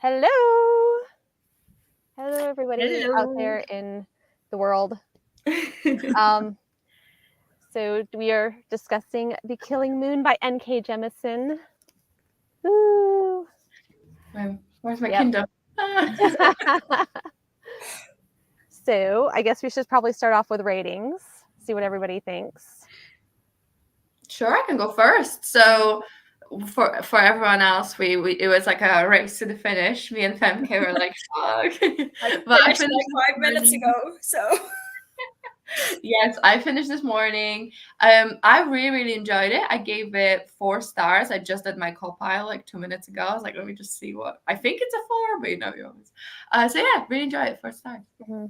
Hello. Hello, everybody out Hello. there in the world. So we are discussing The Killing Moon by N.K. Jemisin. Woo! Where's my Yep. Kindle? So I guess we should probably start off with ratings, see what everybody thinks. Sure, I can go first. So for everyone else, we it was like a race to the finish. Me and Femke were like, fuck. But I Finished like 5 minutes ago, so Yes, I finished this morning. I really enjoyed it. I gave it 4 stars. I just did my compile like 2 minutes ago. I was like, let me just see what I think it's a 4, but you always. So yeah, really enjoyed it. 4 stars. Mm-hmm.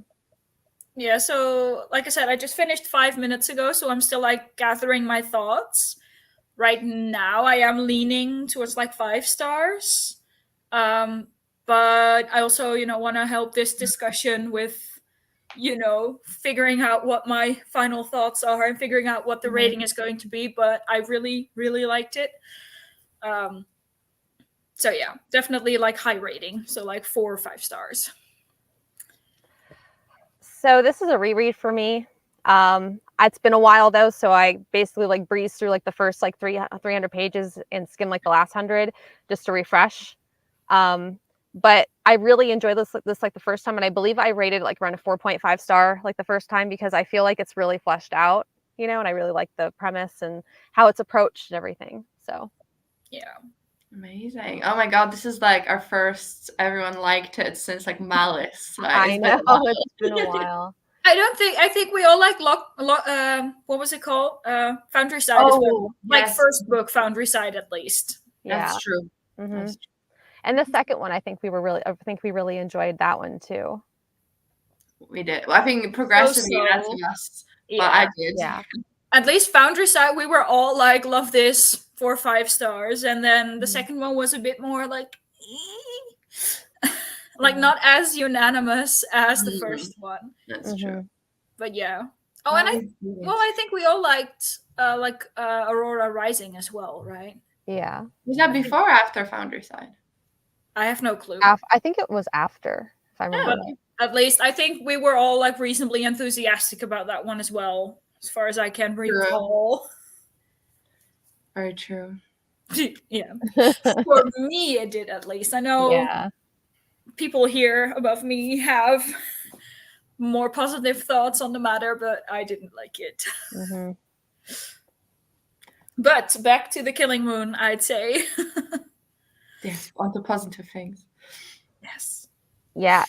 yeah. So like I said, I just finished 5 minutes ago, so I'm still like gathering my thoughts. Right now, I am leaning towards like 5 stars, but I also want to help this discussion with figuring out what my final thoughts are and figuring out what the rating is going to be. But I really liked it. So yeah, definitely like high rating, so like 4 or 5 stars. So this is a reread for me. It's been a while though, so I basically like breezed through like the first like 300 pages and skimmed like the last 100 just to refresh. But I really enjoyed this like the first time, and I believe I rated like around a 4.5 star like the first time because I feel like it's really fleshed out, and I really like the premise and how it's approached and everything. So yeah. Amazing. Oh my god, this is like our first everyone liked it since like Malice. Like, I know it's been a while. I think we all like what was it called? Foundry Side as well. Like yes. first book Foundry Side at least. Yeah. That's true. Mm-hmm. That's true. And the second one, I think we really enjoyed that one too. We did. Well, I think progressively that's a must. But Yeah. I did. Yeah. At least Foundry Side, we were all like, love this, 4 or 5 stars. And then the second one was a bit more like, like not as unanimous as the first one. That's true. But yeah. Oh, and I think we all liked Aurora Rising as well, right? Yeah. Was that before or after Foundry Side? I have no clue. I think it was after, if I remember. But at least I think we were all like reasonably enthusiastic about that one as well, as far as I can recall. Very true. Yeah. For me, it did at least. I know people here above me have more positive thoughts on the matter, but I didn't like it. Mm-hmm. But back to The Killing Moon, I'd say. Yes, on the positive things. Yes. Yeah,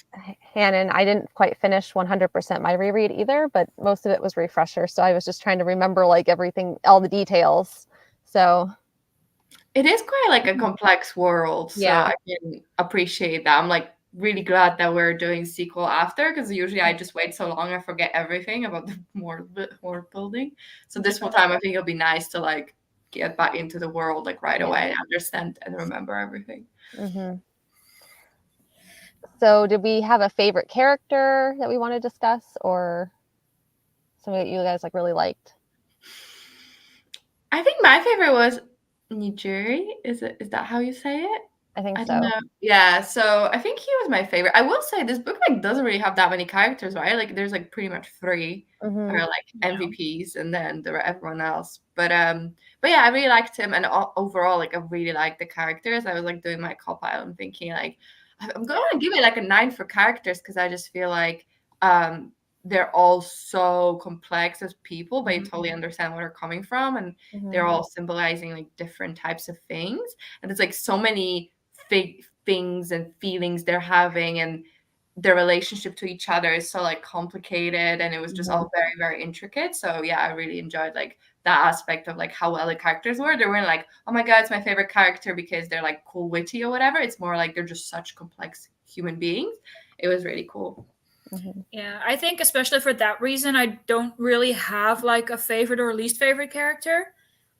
Hannon, I didn't quite finish 100% my reread either, but most of it was refresher. So I was just trying to remember like everything, all the details. So it is quite like a complex world. So I can appreciate that. I'm like really glad that we're doing sequel after, because usually I just wait so long I forget everything about the world building. So this whole time I think it'll be nice to like get back into the world like right away and understand and remember everything. Mm-hmm. So did we have a favorite character that we want to discuss, or something that you guys like really liked? I think my favorite was Nijiri. Is that how you say it? I think so. Don't know. Yeah, so I think he was my favorite. I will say this book like doesn't really have that many characters, right? Like there's like pretty much 3 are like MVPs, and then there are everyone else. But yeah, I really liked him, and overall like I really liked the characters. I was like doing my compile and thinking like I'm going to give it like a 9 for characters, because I just feel like they're all so complex as people, but you totally understand where they're coming from, and they're all symbolizing like different types of things, and it's like so many things and feelings they're having, and their relationship to each other is so like complicated, and it was just all very, very intricate. So yeah, I really enjoyed like that aspect of like how well the characters were. They weren't like, oh my god, it's my favorite character because they're like cool, witty or whatever. It's more like they're just such complex human beings. It was really cool. Yeah, I think especially for that reason, I don't really have like a favorite or least favorite character.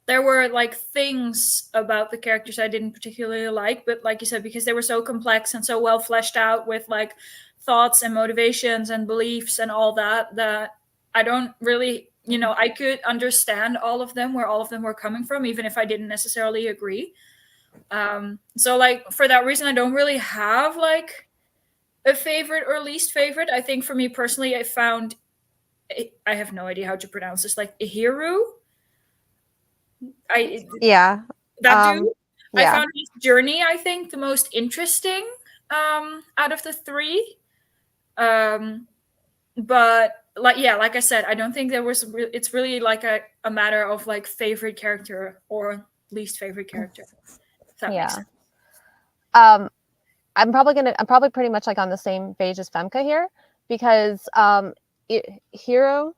There were like things about the characters I didn't particularly like, but like you said, because they were so complex and so well fleshed out with like thoughts and motivations and beliefs and all that, that I don't really, I could understand all of them, where all of them were coming from, even if I didn't necessarily agree. So like for that reason, I don't really have like a favorite or least favorite. I think for me personally, I have no idea how to pronounce this, like Ihiru. Yeah. That dude. I Yeah. found his journey, I think, the most interesting out of the three. But like I said, I don't think there was. It's really like a matter of like favorite character or least favorite character. If that makes sense. I'm probably pretty much like on the same page as Femke here, because Hero,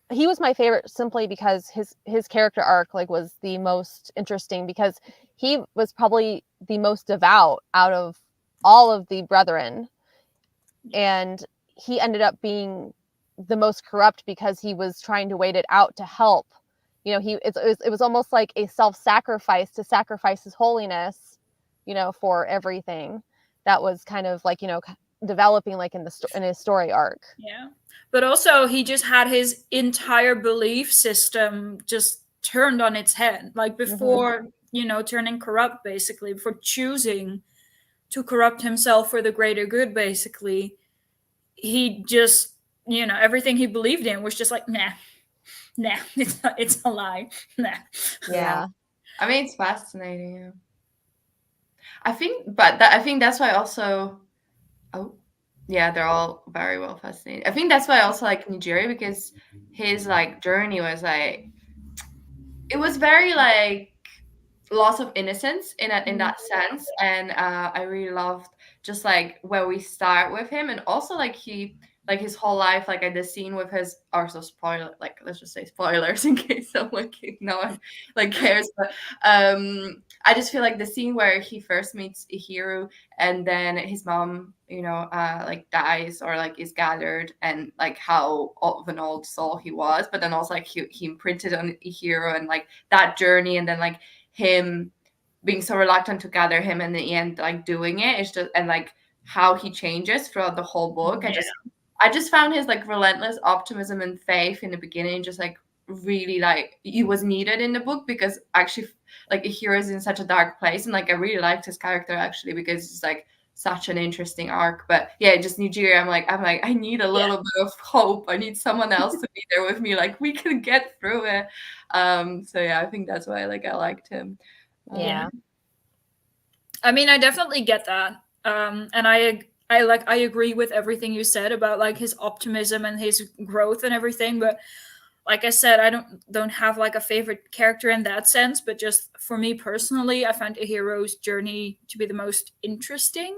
he was my favorite simply because his character arc like was the most interesting, because he was probably the most devout out of all of the brethren, and he ended up being the most corrupt because he was trying to wait it out to help. It was almost like a self-sacrifice to sacrifice his holiness, for everything that was kind of like, developing like in his story arc. Yeah. But also he just had his entire belief system just turned on its head. Like before, turning corrupt basically, before choosing to corrupt himself for the greater good basically, he just, everything he believed in was just like, nah, it's a lie. Nah. Yeah. I mean, it's fascinating. Yeah. I think that's why also. Oh, yeah, they're all very well fascinating. I think that's why I also like Nigeria, because his like journey was like, it was very like loss of innocence in that sense, and I really loved just like where we start with him, and also like his whole life, like at the scene with his, also spoiler, like let's just say spoilers in case someone no one like cares, but I just feel like the scene where he first meets Ihiru and then his mom, like dies or like is gathered, and like how of an old soul he was, but then also like he imprinted on Ihiru and like that journey, and then like him being so reluctant to gather him, and in the end like doing it. It's just, and like how he changes throughout the whole book. I just found his like relentless optimism and faith in the beginning just like really like it was needed in the book, because actually like a hero is in such a dark place, and like I really liked his character actually, because it's like such an interesting arc. But yeah, just Nigeria, I'm like I need a little bit of hope. I need someone else to be there with me, like we can get through it. So yeah, I think that's why like I liked him. Yeah. I mean, I definitely get that. And I agree with everything you said about like his optimism and his growth and everything, but like I said, I don't have like a favorite character in that sense, but just for me personally, I find a hero's journey to be the most interesting.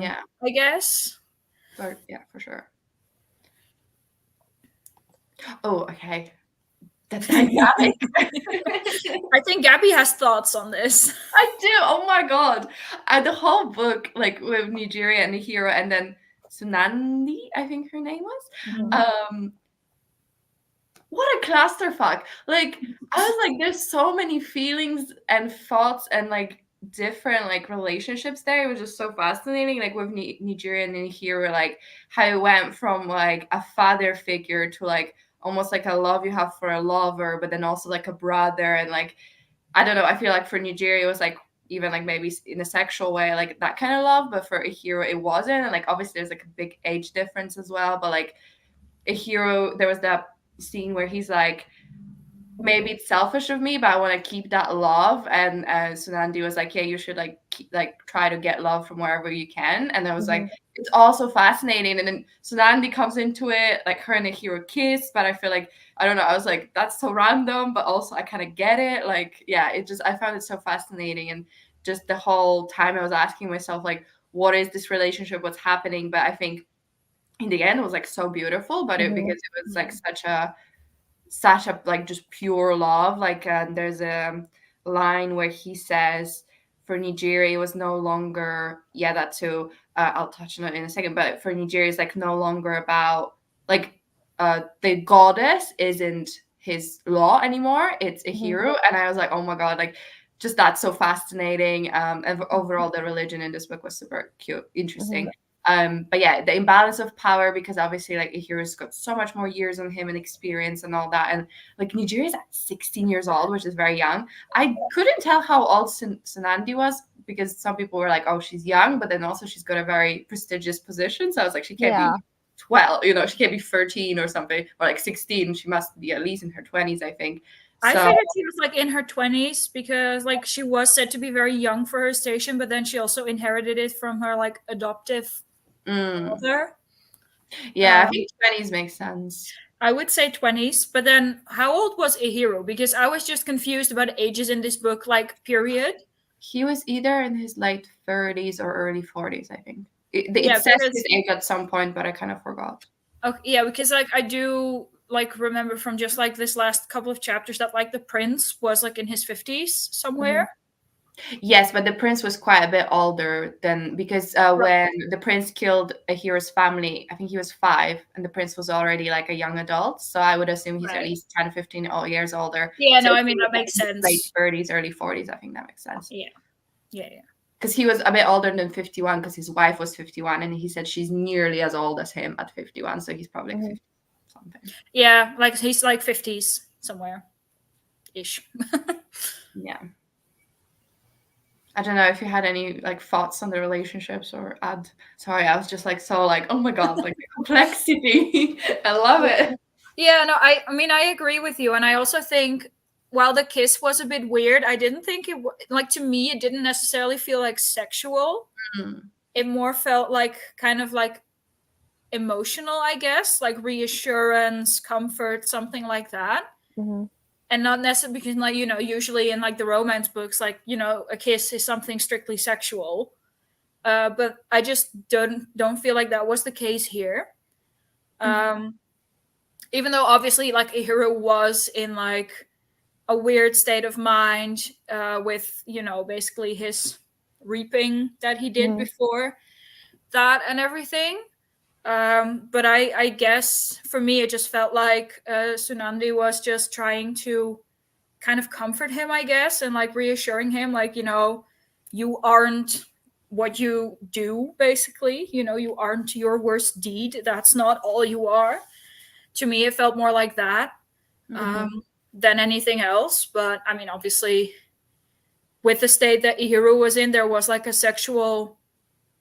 Yeah, I guess. but yeah, for sure. Oh, okay. That dynamic. I think Gabby has thoughts on this. I do. Oh my god. The whole book, like with Nigeria and the hero, and then Sunandi, I think her name was. What a clusterfuck. Like, I was like, there's so many feelings and thoughts and like different like relationships there. It was just so fascinating. Like with Nigeria and hero, like how it went from like a father figure to like almost like a love you have for a lover, but then also like a brother, and like I don't know. I feel like for Nigeria, it was like even like maybe in a sexual way, like that kind of love. But for a hero, it wasn't. And like obviously, there's like a big age difference as well. But like a hero, there was that scene where he's like, maybe it's selfish of me, but I want to keep that love. And Sunandi was like, yeah, you should like try to get love from wherever you can. And I was like, it's also fascinating. And then Sunandi comes into it, like her and a hero kiss, but I feel like I don't know. I was like, that's so random, but also I kind of get it. Like, yeah, I found it so fascinating. And just the whole time I was asking myself, like, what is this relationship? What's happening? But I think in the end, it was like so beautiful, but because it was like such a like just pure love. Like there's a line where he says, for Nigeria, it was no longer, yeah, that too. I'll touch on it in a second, but for Nigeria, it's like no longer about like the goddess isn't his law anymore. It's a hero. And I was like, oh my god, like just that's so fascinating. And overall, the religion in this book was super cute, interesting. But yeah, the imbalance of power, because obviously like Ihiro's got so much more years on him and experience and all that, and like Nijiri is at 16 years old, which is very young. I couldn't tell how old Sunandi was, because some people were like, oh, she's young, but then also she's got a very prestigious position, so I was like, she can't be 12, she can't be 13 or something, or like 16. She must be at least in her 20s, I think. I figured she was like in her 20s, because like she was said to be very young for her station, but then she also inherited it from her like adoptive mother. Yeah, I think 20s makes sense. I would say 20s, but then how old was Ihiro? Because I was just confused about ages in this book, like, period. He was either in his late 30s or early 40s, I think. It says his age at some point, but I kind of forgot. Okay, yeah, because like I do like remember from just like this last couple of chapters that like the prince was like in his 50s somewhere. Yes, but the prince was quite a bit older than, because when the prince killed Ahiro's family, I think he was 5, and the prince was already like a young adult. So I would assume he's at least 10, 15 years older. Yeah, so no, I mean, that makes sense. Late 30s, early 40s, I think that makes sense. Yeah. Because he was a bit older than 51, because his wife was 51, and he said she's nearly as old as him at 51, so he's probably 50 something. Yeah, like he's like 50s somewhere ish. Yeah. I don't know if you had any like thoughts on the relationships or add. Sorry, I was just like so like, oh my god, like the complexity. I love it. Yeah, no, I mean I agree with you, and I also think while the kiss was a bit weird, I didn't think it like, to me it didn't necessarily feel like sexual. It more felt like kind of like emotional, I guess, like reassurance, comfort, something like that. And not necessarily because, like, usually in like the romance books, like, a kiss is something strictly sexual. But I just don't feel like that was the case here. Even though obviously like Ihiro was in like a weird state of mind with, basically his reaping that he did before that and everything. But I guess for me, it just felt like Sunandi was just trying to kind of comfort him, I guess, and like reassuring him, like, you aren't what you do, basically. You aren't your worst deed. That's not all you are. To me, it felt more like that than anything else. But I mean, obviously, with the state that Ihiro was in, there was like a sexual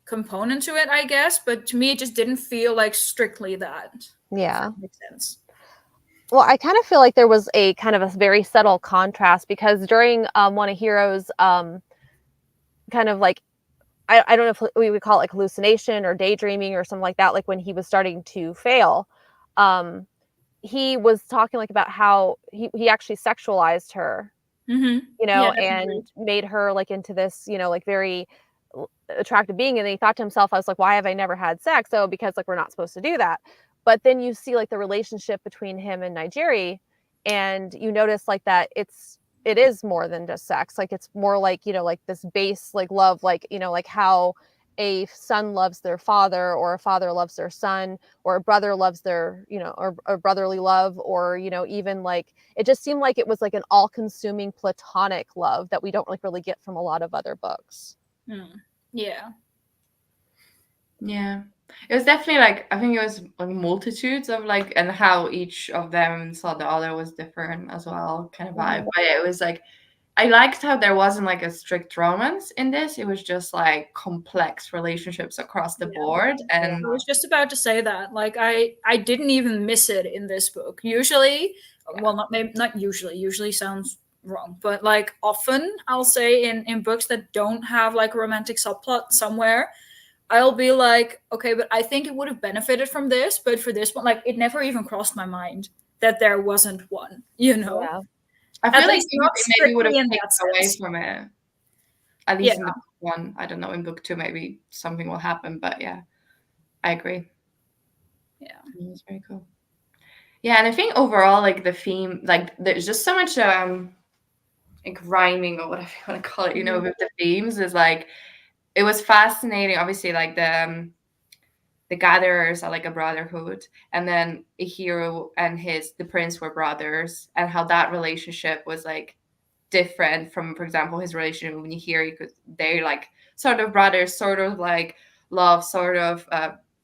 component to it, I guess, but to me it just didn't feel like strictly that. Yeah, if that makes sense. Well, I kind of feel like there was a kind of a very subtle contrast, because during one of Hiro's kind of like, I don't know if we would call it like hallucination or daydreaming or something like that, like when he was starting to fail, he was talking like about how he actually sexualized her, and made her like into this, like very attractive being. And then he thought to himself, I was like, why have I never had sex? So because like we're not supposed to do that. But then you see like the relationship between him and Nigeri, and you notice like that it is more than just sex. Like it's more like, like this base like love, like, like how a son loves their father, or a father loves their son, or a brother loves their, or brotherly love, or, even like it just seemed like it was like an all-consuming platonic love that we don't like really get from a lot of other books. Yeah. It was definitely like, I think it was like multitudes of like, and how each of them saw the other was different as well, kind of vibe. But yeah, it was like, I liked how there wasn't like a strict romance in this. It was just like complex relationships across the board. And I was just about to say that. Like I didn't even miss it in this book. Usually, well, not usually. Usually sounds wrong, but like often I'll say in books that don't have like a romantic subplot somewhere, I'll be like, okay, but I think it would have benefited from this, but for this one, like it never even crossed my mind that there wasn't one, Yeah. I feel like it maybe would have taken away from it. At least in the book 1. I don't know, in book 2 maybe something will happen, but yeah, I agree. Yeah. It's very cool. Yeah, and I think overall, like the theme, like there's just so much like rhyming or whatever you want to call it, with the themes, is like, it was fascinating. Obviously, like the gatherers are like a brotherhood, and then Ihiro and the prince were brothers, and how that relationship was like different from, for example, his relationship with Nihiri, because they're like sort of brothers, sort of like love, sort of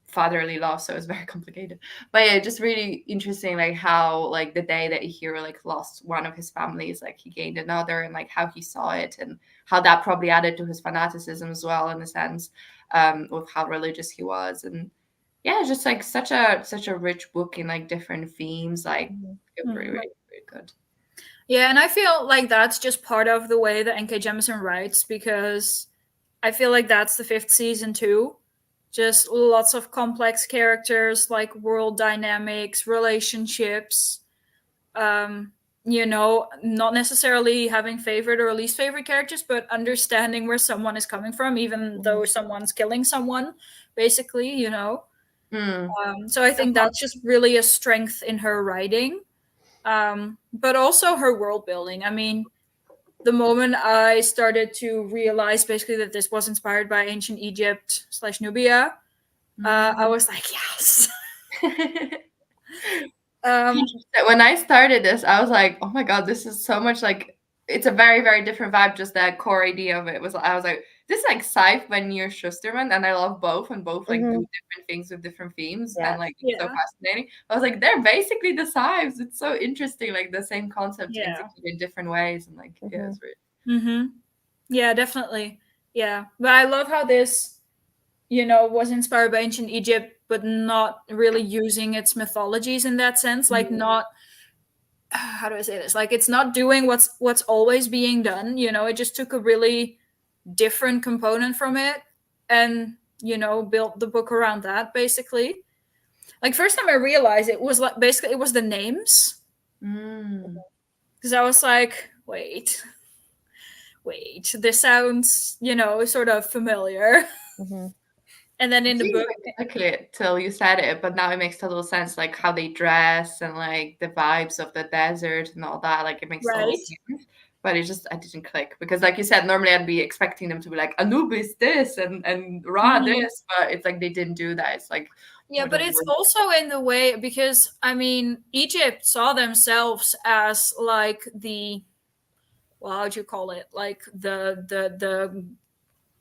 fatherly love, so it's very complicated. But yeah, just really interesting, like how like the day that Ihiro like lost one of his families, like he gained another, and like how he saw it, and how that probably added to his fanaticism as well, in a sense, with how religious he was. And yeah, just like such a rich book in like different themes. Like it was really, really, really good. Yeah, and I feel like that's just part of the way that N.K. Jemisin writes, because I feel like that's the 5th season too. Just lots of complex characters, like world dynamics, relationships. Not necessarily having favorite or least favorite characters, but understanding where someone is coming from, even though someone's killing someone, basically. So I think that's just really a strength in her writing. But also her world building. I mean, the moment I started to realize basically that this was inspired by ancient Egypt / Nubia, I was like, yes. When I started this, I was like, oh my god, this is so much like, it's a very, very different vibe. Just that core idea of it was, I was like, this is like sci-fi near Schusterman, and I love both, and both like do different things with different themes, and like it's so fascinating. I was like, they're basically the sci-fis. It's so interesting, like the same concept executed in different ways, and like yeah, it's really Yeah, definitely. Yeah, but I love how this was inspired by ancient Egypt, but not really using its mythologies in that sense. Like, not, how do I say this? Like, it's not doing what's always being done. It just took a really different component from it, and built the book around that, basically. Like, first time I realized it was like basically it was the names, because I was like, wait, this sounds sort of familiar. And then in the book, exactly till you said it, but now it makes total sense, like how they dress and like the vibes of the desert and all that. Like it makes total sense. But it just, I didn't click, because like you said, normally I'd be expecting them to be like Anubis this and Ra this, but it's like they didn't do that. It's like, yeah, but it's also in the way, because I mean, Egypt saw themselves as like the, well, how'd you call it? Like the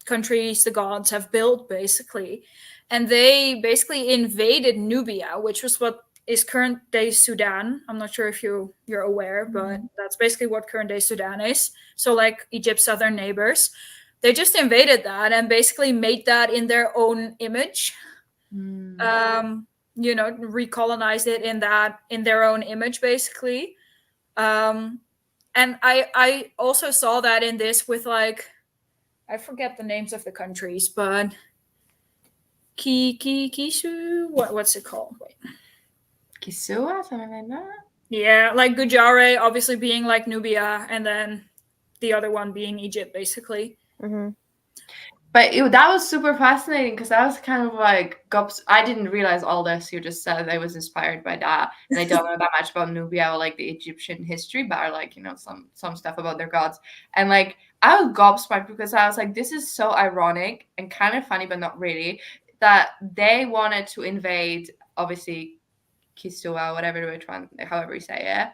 countries the gods have built, basically. And they basically invaded Nubia, which was what is current day Sudan. I'm not sure if you're aware, but that's basically what current day Sudan is. So like Egypt's southern neighbors. They just invaded that and basically made that in their own image. Recolonized it in their own image, basically. And I also saw that in this with, like, I forget the names of the countries, but Kisu, what's it called? Wait. Kisua, something like that. Yeah, like Gujare obviously being like Nubia, and then the other one being Egypt, basically. But that was super fascinating, because I was kind of like, I didn't realize all this you just said. I was inspired by that, and I don't know that much about Nubia or like the Egyptian history, but I like some stuff about their gods. And like I was gobsmacked, because I was like, this is so ironic and kind of funny, but not really, that they wanted to invade, obviously, Kisua, however you say it.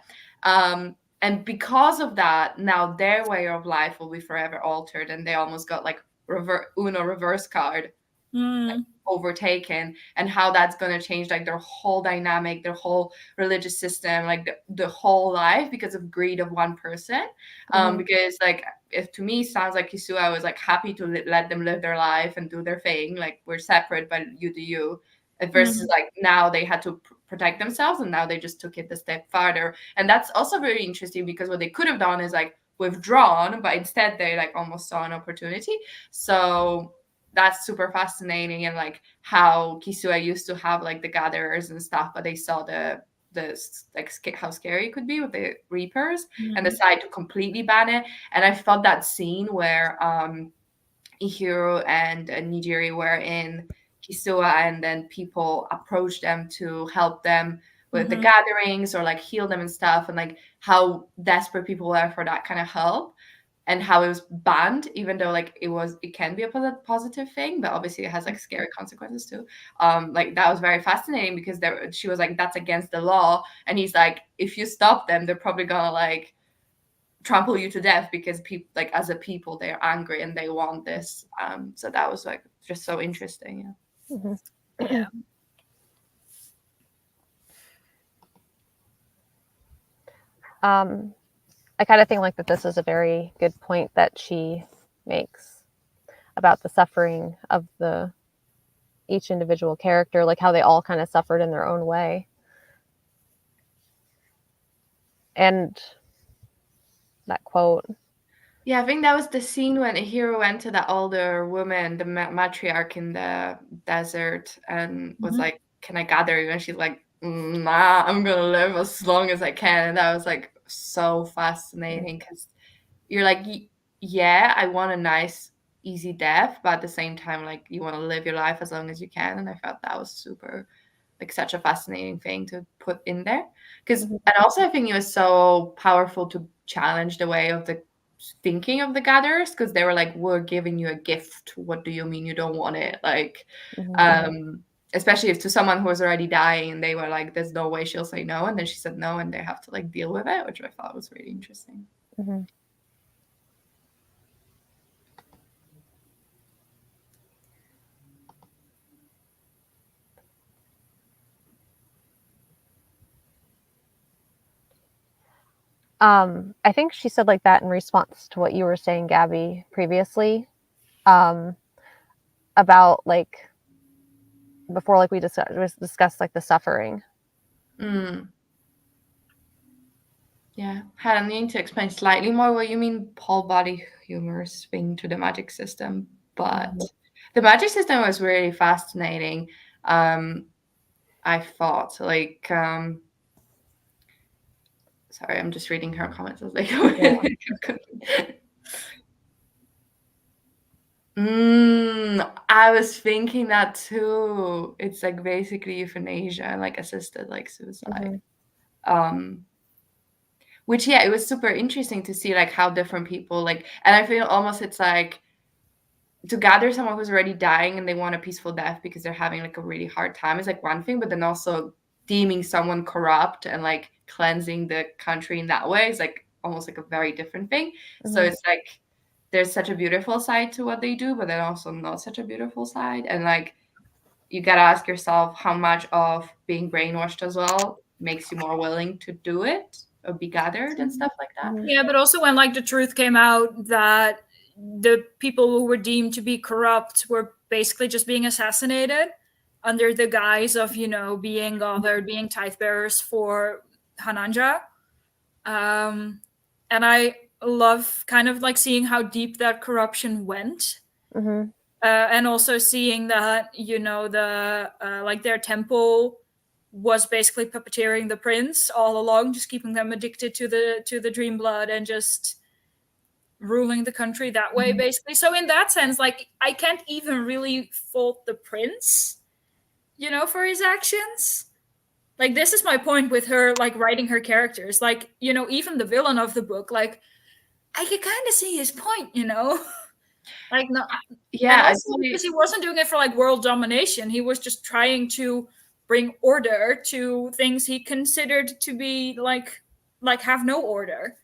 And because of that, now their way of life will be forever altered, and they almost got like reverse card like, overtaken, and how that's going to change like their whole dynamic, their whole religious system, like the whole life, because of greed of one person. Because like, if to me sounds like Kisua was like happy to let them live their life and do their thing, like we're separate but you do you, versus like now they had to protect themselves, and now they just took it a step farther. And that's also very interesting, because what they could have done is like withdrawn, but instead they like almost saw an opportunity. So that's super fascinating. And like how Kisua used to have like the gatherers and stuff, but they saw the like how scary it could be with the reapers, and decided to completely ban it. And I thought that scene where Ihiro and Nijiri were in Kisua, and then people approached them to help them with the gatherings or like heal them and stuff, and like how desperate people were for that kind of help, and how it was banned, even though like it can be a positive thing, but obviously it has like scary consequences too. Like that was very fascinating, because she was like, that's against the law, and he's like, if you stop them, they're probably gonna like trample you to death because people, like, as a people, they're angry and they want this. So that was like just so interesting. Yeah. Mm-hmm. Yeah. I kind of think like that this is a very good point that she makes about the suffering of each individual character, like how they all kind of suffered in their own way. And that quote. Yeah, I think that was the scene when a hero went to that older woman, the matriarch in the desert, and was like, "Can I gather you?" And she's like, "Nah, I'm gonna live as long as I can." And that was like so fascinating because you're like, yeah, I want a nice, easy death, but at the same time, like, you want to live your life as long as you can. And I felt that was super, like, such a fascinating thing to put in there. Because, and also I think it was so powerful to challenge the way of the thinking of the gatherers, because they were like, we're giving you a gift. What do you mean you don't want it? Like, especially if to someone who was already dying, and they were like, there's no way she'll say no. And then she said no, and they have to like deal with it, which I thought was really interesting. I think she said like that in response to what you were saying, Gabby, previously, about like before, like we discussed like the suffering. Yeah, Hannah, you need to explain slightly more what you mean whole body humor swing to the magic system. But the magic system was really fascinating. I thought, like, sorry, I'm just reading her comments. I was like, I was thinking that too. It's like basically euthanasia and like assisted like suicide. Which, yeah, it was super interesting to see like how different people like, and I feel almost it's like to gather someone who's already dying and they want a peaceful death because they're having like a really hard time is like one thing, but then also deeming someone corrupt and like cleansing the country in that way is like almost like a very different thing. So it's like there's such a beautiful side to what they do, but then also not such a beautiful side. And like you gotta ask yourself how much of being brainwashed as well makes you more willing to do it or be gathered and stuff like that. Yeah, but also when like the truth came out that the people who were deemed to be corrupt were basically just being assassinated under the guise of, you know, being gathered, being tithe bearers for Hananja. And I love kind of like seeing how deep that corruption went. And also seeing that, you know, the like their temple was basically puppeteering the prince all along, just keeping them addicted to the dream blood and just ruling the country that way, basically. So in that sense, like, I can't even really fault the prince, you know, for his actions. Like, this is my point with her, like, writing her characters. Like, you know, even the villain of the book, like, I could kind of see his point, you know. Like, no, yeah, and also because he wasn't doing it for like world domination, he was just trying to bring order to things he considered to be like have no order.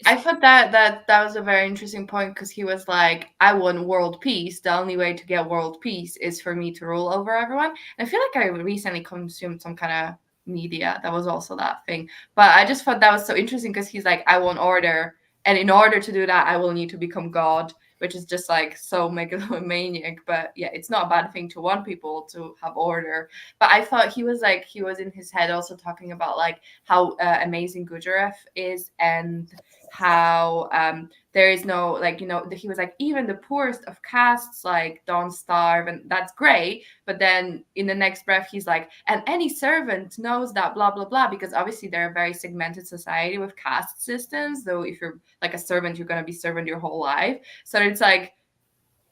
I thought that was a very interesting point because he was like, I want world peace. The only way to get world peace is for me to rule over everyone. And I feel like I recently consumed some kind of media that was also that thing. But I just thought that was so interesting because he's like, I want order. And in order to do that, I will need to become God, which is just like so megalomaniac. But yeah, it's not a bad thing to want people to have order. But I thought he was in his head also talking about like how amazing Gujarat is and how there is no, like, you know, he was like, even the poorest of castes like don't starve, and that's great. But then in the next breath he's like, and any servant knows that blah blah blah, because obviously they're a very segmented society with caste systems, though if you're like a servant you're going to be servant your whole life. So it's like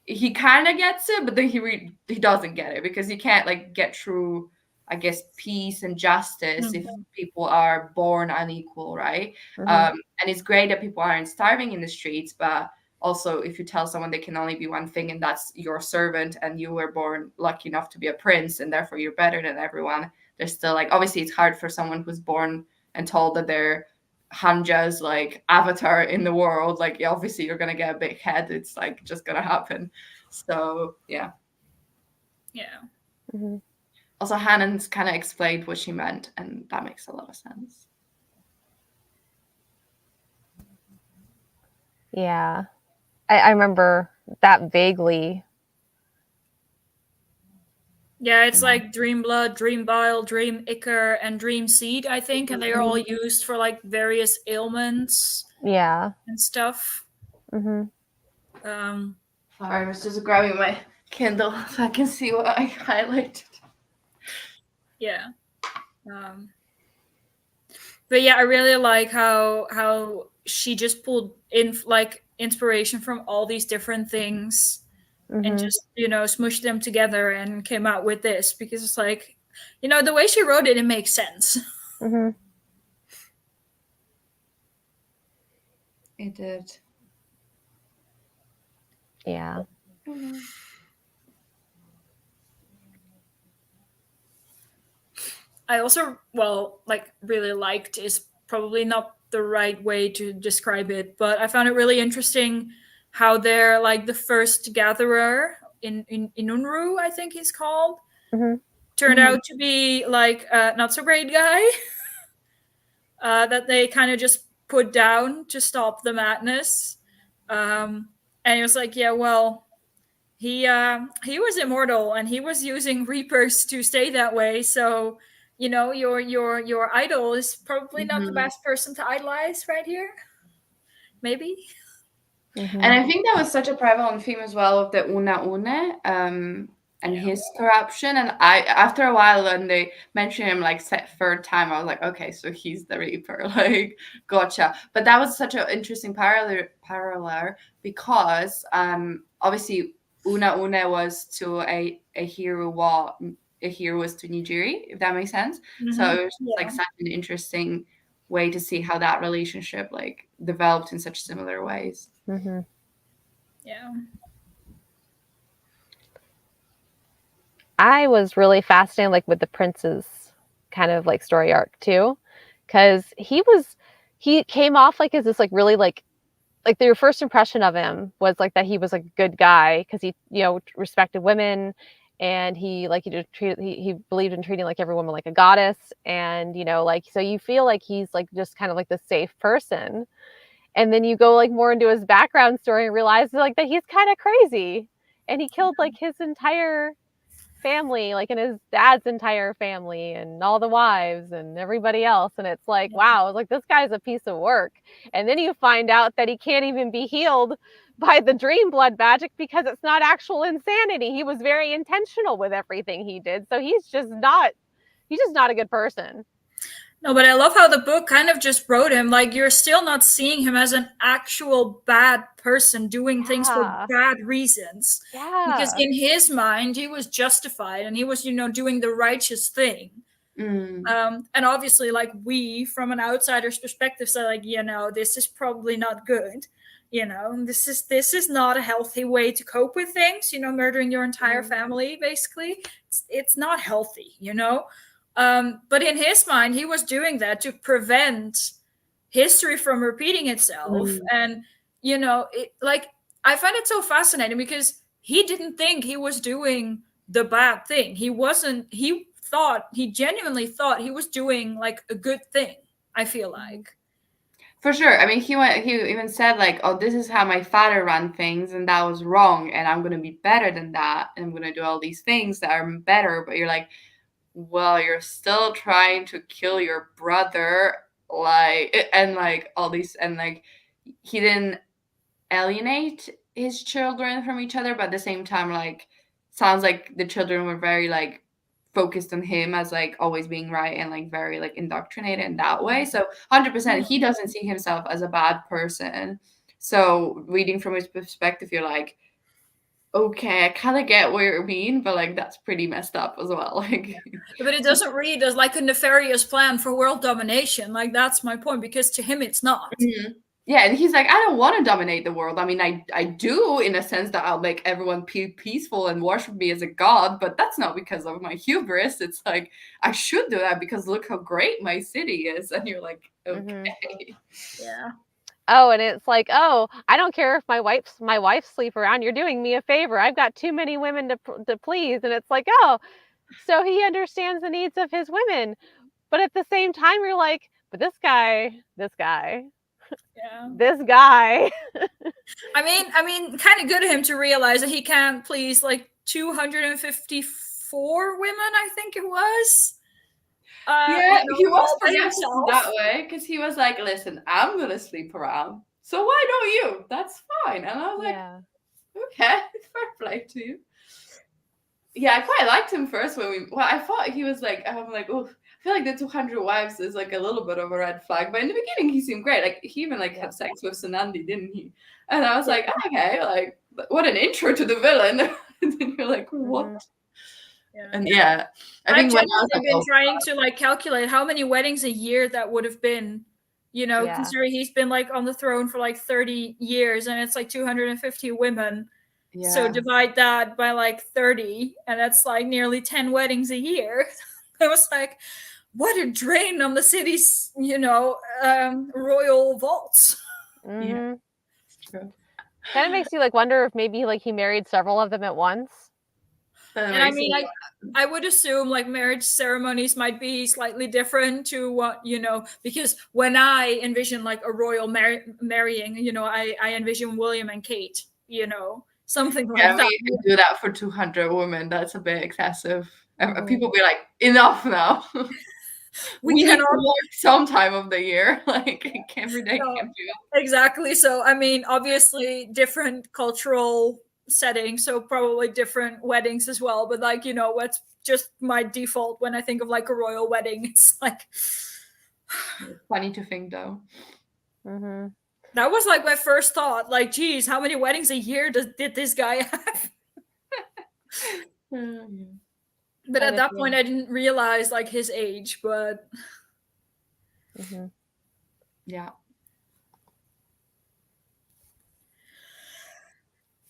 he kind of gets it, but then he doesn't get it, because you can't like get through, I guess, peace and justice if people are born unequal, right? And it's great that people aren't starving in the streets, but also if you tell someone they can only be one thing and that's your servant, and you were born lucky enough to be a prince and therefore you're better than everyone, there's still like, obviously it's hard for someone who's born and told that they're Hanja's like avatar in the world, like obviously you're gonna get a big head. It's like just gonna happen. So yeah. Mm-hmm. Also, Hannon's kind of explained what she meant, and that makes a lot of sense. Yeah, I remember that vaguely. Yeah, it's like Dream Blood, Dream Bile, Dream Ichor, and Dream Seed, I think, and they are all used for like various ailments. Yeah. And stuff. Mm-hmm. Sorry, I was just grabbing my Kindle so I can see what I highlighted. Yeah. But yeah, I really like how she just pulled in like inspiration from all these different things and just, smushed them together and came out with this, because it's like, the way she wrote it makes sense. Mm-hmm. It did. Yeah. I also, really liked is probably not the right way to describe it, but I found it really interesting how they're like the first gatherer in Unru, I think he's called, turned out to be like a not so great guy that they kind of just put down to stop the madness. And it was like, yeah, well, he was immortal and he was using reapers to stay that way, so your idol is probably not the best person to idolize right here, maybe. And I think that was such a prevalent theme as well of the Una Une and his corruption. And I, after a while, when they mentioned him like third time, I was like, okay, so he's the Reaper, like, gotcha. But that was such an interesting parallel because obviously Una Une was to a hero what a hero was to Nijiri, if that makes sense. So it was just, like such an interesting way to see how that relationship like developed in such similar ways. Yeah. I was really fascinated like with the prince's kind of like story arc too, because he came off like as this like really like their first impression of him was like that he was like a good guy because he respected women, and he believed in treating like every woman like a goddess, and like so you feel like he's like just kind of like the safe person, and then you go like more into his background story and realize like that he's kind of crazy, and he killed like his entire family, like and his dad's entire family and all the wives and everybody else, and it's like wow, it's like this guy's a piece of work. And then you find out that he can't even be healed by the dream blood magic because it's not actual insanity. He was very intentional with everything he did, so he's just not a good person. No, but I love how the book kind of just wrote him like you're still not seeing him as an actual bad person doing things for bad reasons. Because in his mind, he was justified and he was, doing the righteous thing. And obviously, like we, from an outsider's perspective, say like, this is probably not good. This is not a healthy way to cope with things. Murdering your entire family, basically, it's not healthy. But in his mind, he was doing that to prevent history from repeating itself. And, I find it so fascinating because he didn't think he was doing the bad thing. He genuinely thought he was doing like a good thing, I feel like. For sure. I mean, he even said like, oh, this is how my father ran things and that was wrong. And I'm going to be better than that. And I'm going to do all these things that are better. But you're like, well, you're still trying to kill your brother, like, and like all these, and like he didn't alienate his children from each other, but at the same time, like, sounds like the children were very like focused on him as like always being right and like very like indoctrinated in that way. So 100% he doesn't see himself as a bad person. So reading from his perspective, you're like, okay, I kind of get what you mean, but like that's pretty messed up as well. Like, but it doesn't read as like a nefarious plan for world domination. Like that's my point, because to him it's not. Yeah, and he's like, I don't want to dominate the world. I mean, I do in a sense that I'll make everyone peaceful and worship me as a god, but that's not because of my hubris. It's like, I should do that because look how great my city is. And you're like, okay. Yeah. Oh, and it's like, oh, I don't care if my wife sleep around. You're doing me a favor. I've got too many women to please. And it's like, oh, so he understands the needs of his women. But at the same time, you're like, but this guy, Yeah. this guy. I mean, kind of good of him to realize that he can't please like 254 women, I think it was. Yeah, he was all by progressive in himself. that way because he was like, listen, I'm going to sleep around. So why don't you? That's fine. And I was like, okay, fair play to you. Yeah, I quite liked him first I thought he was like, I'm like, oh, I feel like the 200 wives is like a little bit of a red flag. But in the beginning, he seemed great. Like, he even like had sex with Sanandi, didn't he? And I was like, okay, like, what an intro to the villain. And then you're like, what? Yeah. And yeah, I think when I was like, been trying to like calculate how many weddings a year that would have been, you know, considering he's been like on the throne for like 30 years and it's like 250 women. yeah. So divide that by like 30 and that's like nearly 10 weddings a year. I was like, what a drain on the city's, you know, royal vaults. Mm-hmm. Yeah, true. Kind of makes you like wonder if maybe like he married several of them at once. And I mean, I would assume like marriage ceremonies might be slightly different to what, you know, because when I envision like a royal marrying, you know, I envision William and Kate, you know, something like that. You can do that for 200 women. That's a bit excessive. People be like, enough now. we cannot work some time of the year. Like, every day can't do that. Exactly. So, I mean, obviously different cultural settings, so probably different weddings as well. But like, you know, what's just my default when I think of like a royal wedding? It's like funny to think though. Mm-hmm. That was like my first thought. Like, geez, how many weddings a year did this guy have? But at that point, I didn't realize like his age. But yeah.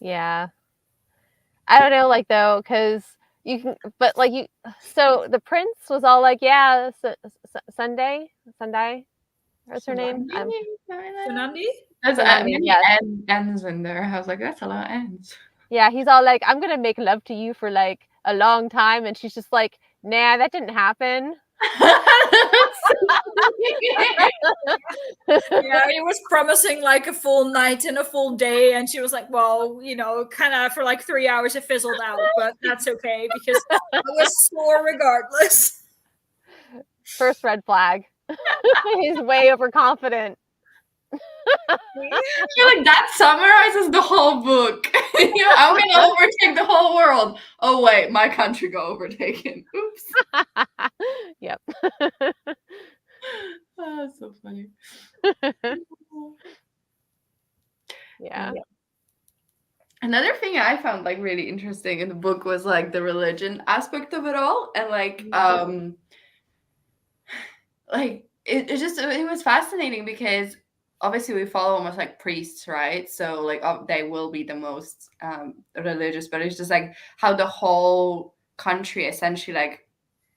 Yeah. I don't know, like, though, because you can, but like you, so the prince was all like, yeah, Sunday, what's her name? Sunandi? There's yes. Ends in there. I was like, that's a lot of ends. Yeah, he's all like, I'm gonna make love to you for like a long time, and she's just like, nah, that didn't happen. Yeah, he was promising like a full night and a full day, and she was like, well, you know, kind of for like 3 hours it fizzled out, but that's okay because I was sore regardless. First red flag. He's way overconfident. I feel like that summarizes the whole book. You know, I'm gonna overtake the whole world. Oh wait, my country got overtaken. Oops. Yep. Oh, that's so funny. Yeah. Another thing I found like really interesting in the book was like the religion aspect of it all, and like it was fascinating because obviously we follow almost like priests, right? So like they will be the most religious, but it's just like how the whole country essentially like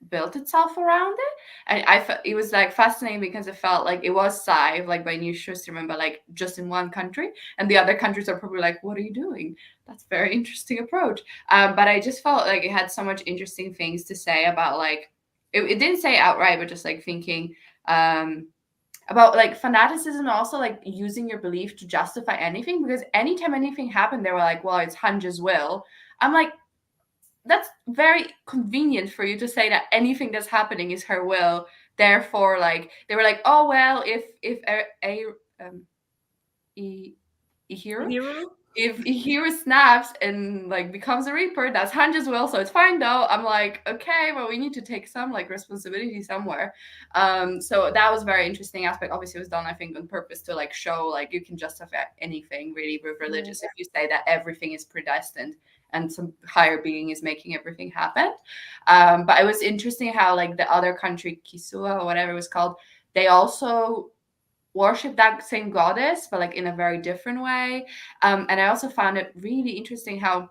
built itself around it. And it was like fascinating because it felt like it was saved like by new system, but like just in one country, and the other countries are probably like, what are you doing? That's a very interesting approach. But I just felt like it had so much interesting things to say about like it didn't say outright, but just like thinking about like fanaticism, also like using your belief to justify anything, because anytime anything happened they were like, well, it's Hanja's will. I'm like, that's very convenient for you to say that anything that's happening is her will. Therefore, like they were like, oh well, if Ihiro snaps and like becomes a Reaper, that's Hanja's will, so it's fine though. I'm like, okay, well, we need to take some like responsibility somewhere. So that was a very interesting aspect. Obviously, it was done, I think, on purpose to like show like you can justify anything really with religious if you say that everything is predestined and some higher being is making everything happen. But it was interesting how like the other country, Kisua or whatever it was called, they also worship that same goddess, but like in a very different way. And I also found it really interesting how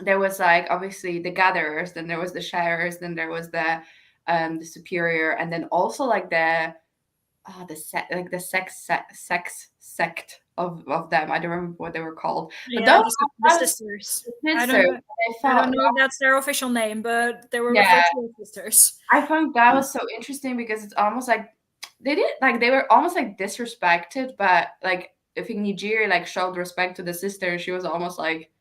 there was like obviously the gatherers, then there was the sharers, then there was the superior, and then also like the sex sect of them. I don't remember what they were called. But Yeah, those the sisters. I sisters, don't know if that's their official name, but they were Yeah. referred to as sisters. I found that was so interesting because it's almost like they were almost like disrespected, but like I think Nijiri like showed respect to the sister, and she was almost like,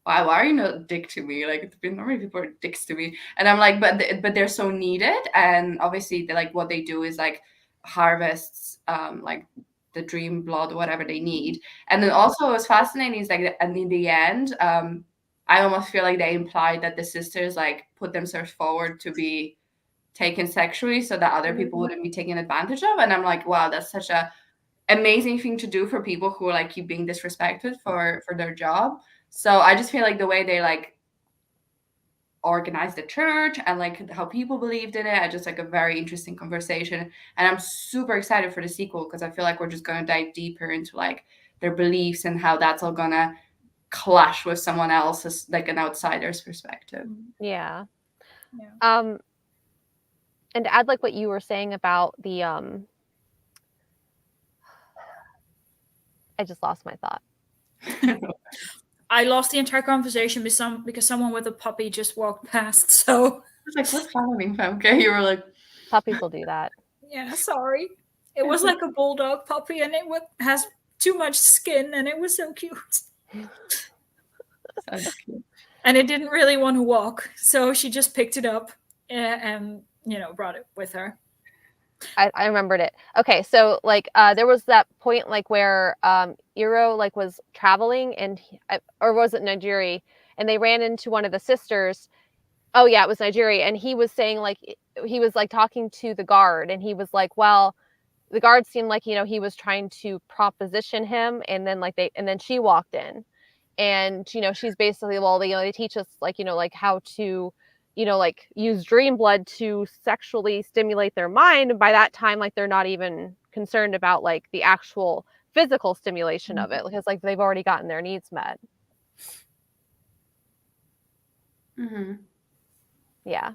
why are you not a dick to me? Like normally people are dicks to me, and I'm like, but they're so needed, and obviously they like what they do is like harvests like the dream blood, whatever they need, and then also what's fascinating is like, and in the end, I almost feel like they implied that the sisters like put themselves forward to be taken sexually so that other people wouldn't be taken advantage of, and I'm like, wow, that's such a amazing thing to do for people who like keep being disrespected for their job. So I just feel like the way they like organized the church and like how people believed in it, I just like a very interesting conversation, and I'm super excited for the sequel because I feel like we're just going to dive deeper into like their beliefs and how that's all gonna clash with someone else's, like an outsider's perspective. Yeah. And to add like what you were saying about the I just lost my thought. I lost the entire conversation because someone with a puppy just walked past. So I was like, what's happening, Femke? You were like, puppies will do that. Yeah, sorry. It was like a bulldog puppy, and it has too much skin, and it was so cute. that's cute. And it didn't really want to walk, so she just picked it up and brought it with her. I remembered it. Okay, so like there was that point like where Iro like was traveling and or was it Nigeri, and they ran into one of the sisters. Oh yeah, it was Nigeri, and he was saying like he was like talking to the guard, and he was like, well, the guard seemed like he was trying to proposition him, and then she walked in, and she's basically, well, they teach us like like how to like use dream blood to sexually stimulate their mind, and by that time like they're not even concerned about like the actual physical stimulation of it, because like they've already gotten their needs met. Yeah,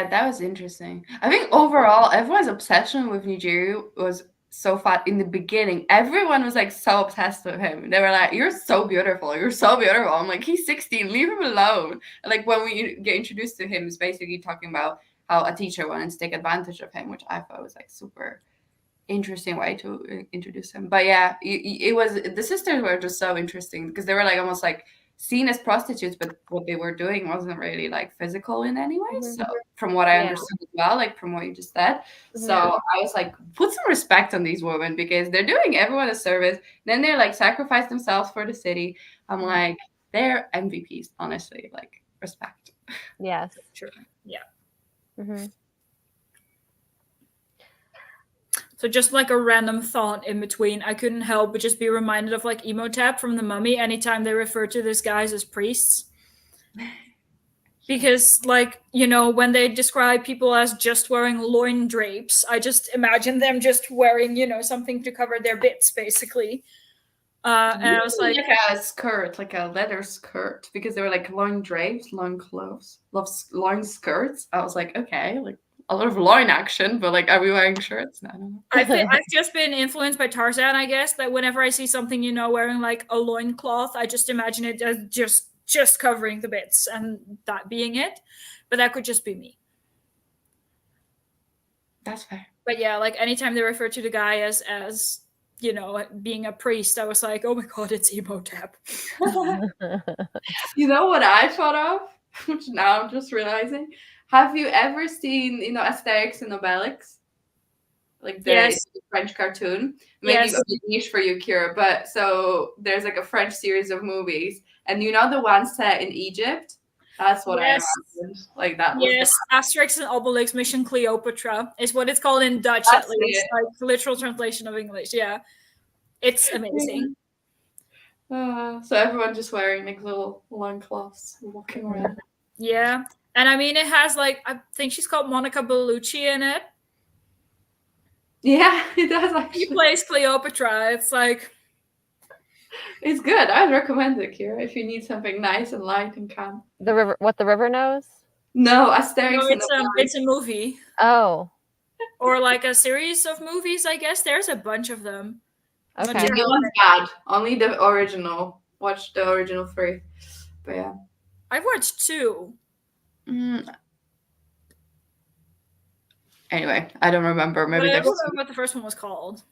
that was interesting. I think overall everyone's obsession with Nigeria was so far. In the beginning, everyone was like so obsessed with him. They were like, you're so beautiful, you're so beautiful. I'm like, he's 16, leave him alone. And like when we get introduced to him, it's basically talking about how a teacher wanted to take advantage of him, which I thought was like super interesting way to introduce him. But yeah, it was, the sisters were just so interesting because they were like almost like seen as prostitutes, but what they were doing wasn't really like physical in any way. So from what I understood as well, like from what you just said. So I was like, put some respect on these women because they're doing everyone a service. Then they're like sacrifice themselves for the city. I'm like, they're MVPs, honestly, like respect. Yes. Sure. Yeah. So just like a random thought in between, I couldn't help but just be reminded of like Imhotep from The Mummy anytime they refer to these guys as priests. Because like, when they describe people as just wearing loin drapes, I just imagine them just wearing, something to cover their bits, basically. And I was like a skirt, like a leather skirt, because they were like loin drapes, loin clothes, loin skirts. I was like, okay, like a lot of loin action, but like, are we wearing shirts? I don't know. I've just been influenced by Tarzan, I guess, that whenever I see something, wearing like a loincloth, I just imagine it as just covering the bits and that being it. But that could just be me. That's fair. But yeah, like anytime they refer to the guy as being a priest, I was like, oh my god, it's Imhotep. You know what I thought of, which now I'm just realizing? Have you ever seen, Asterix and Obelix? Like the French cartoon? Maybe a bit niche for you, Kira, but so there's like a French series of movies, and the one set in Egypt? That's what I imagined. Like that was Asterix and Obelix Mission Cleopatra is what it's called in Dutch, at least. Like the literal translation of English. Yeah. It's amazing. So everyone just wearing like little loincloths and walking around. Yeah. And I mean, it has like, I think she's called Monica Bellucci in it. Yeah, it does He actually. plays Cleopatra. It's like, It's good. I'd recommend it, Kira, if you need something nice and light and calm. The river, what the river knows? No, no, Asterix and it's a movie. Oh, Or like a series of movies, I guess. There's a bunch of them. I'm not okay. sure The how one's bad. Only the original. Watch the original 3. But yeah. I've watched 2. Anyway, I don't remember. But Maybe I there's. don't remember what the first one was called.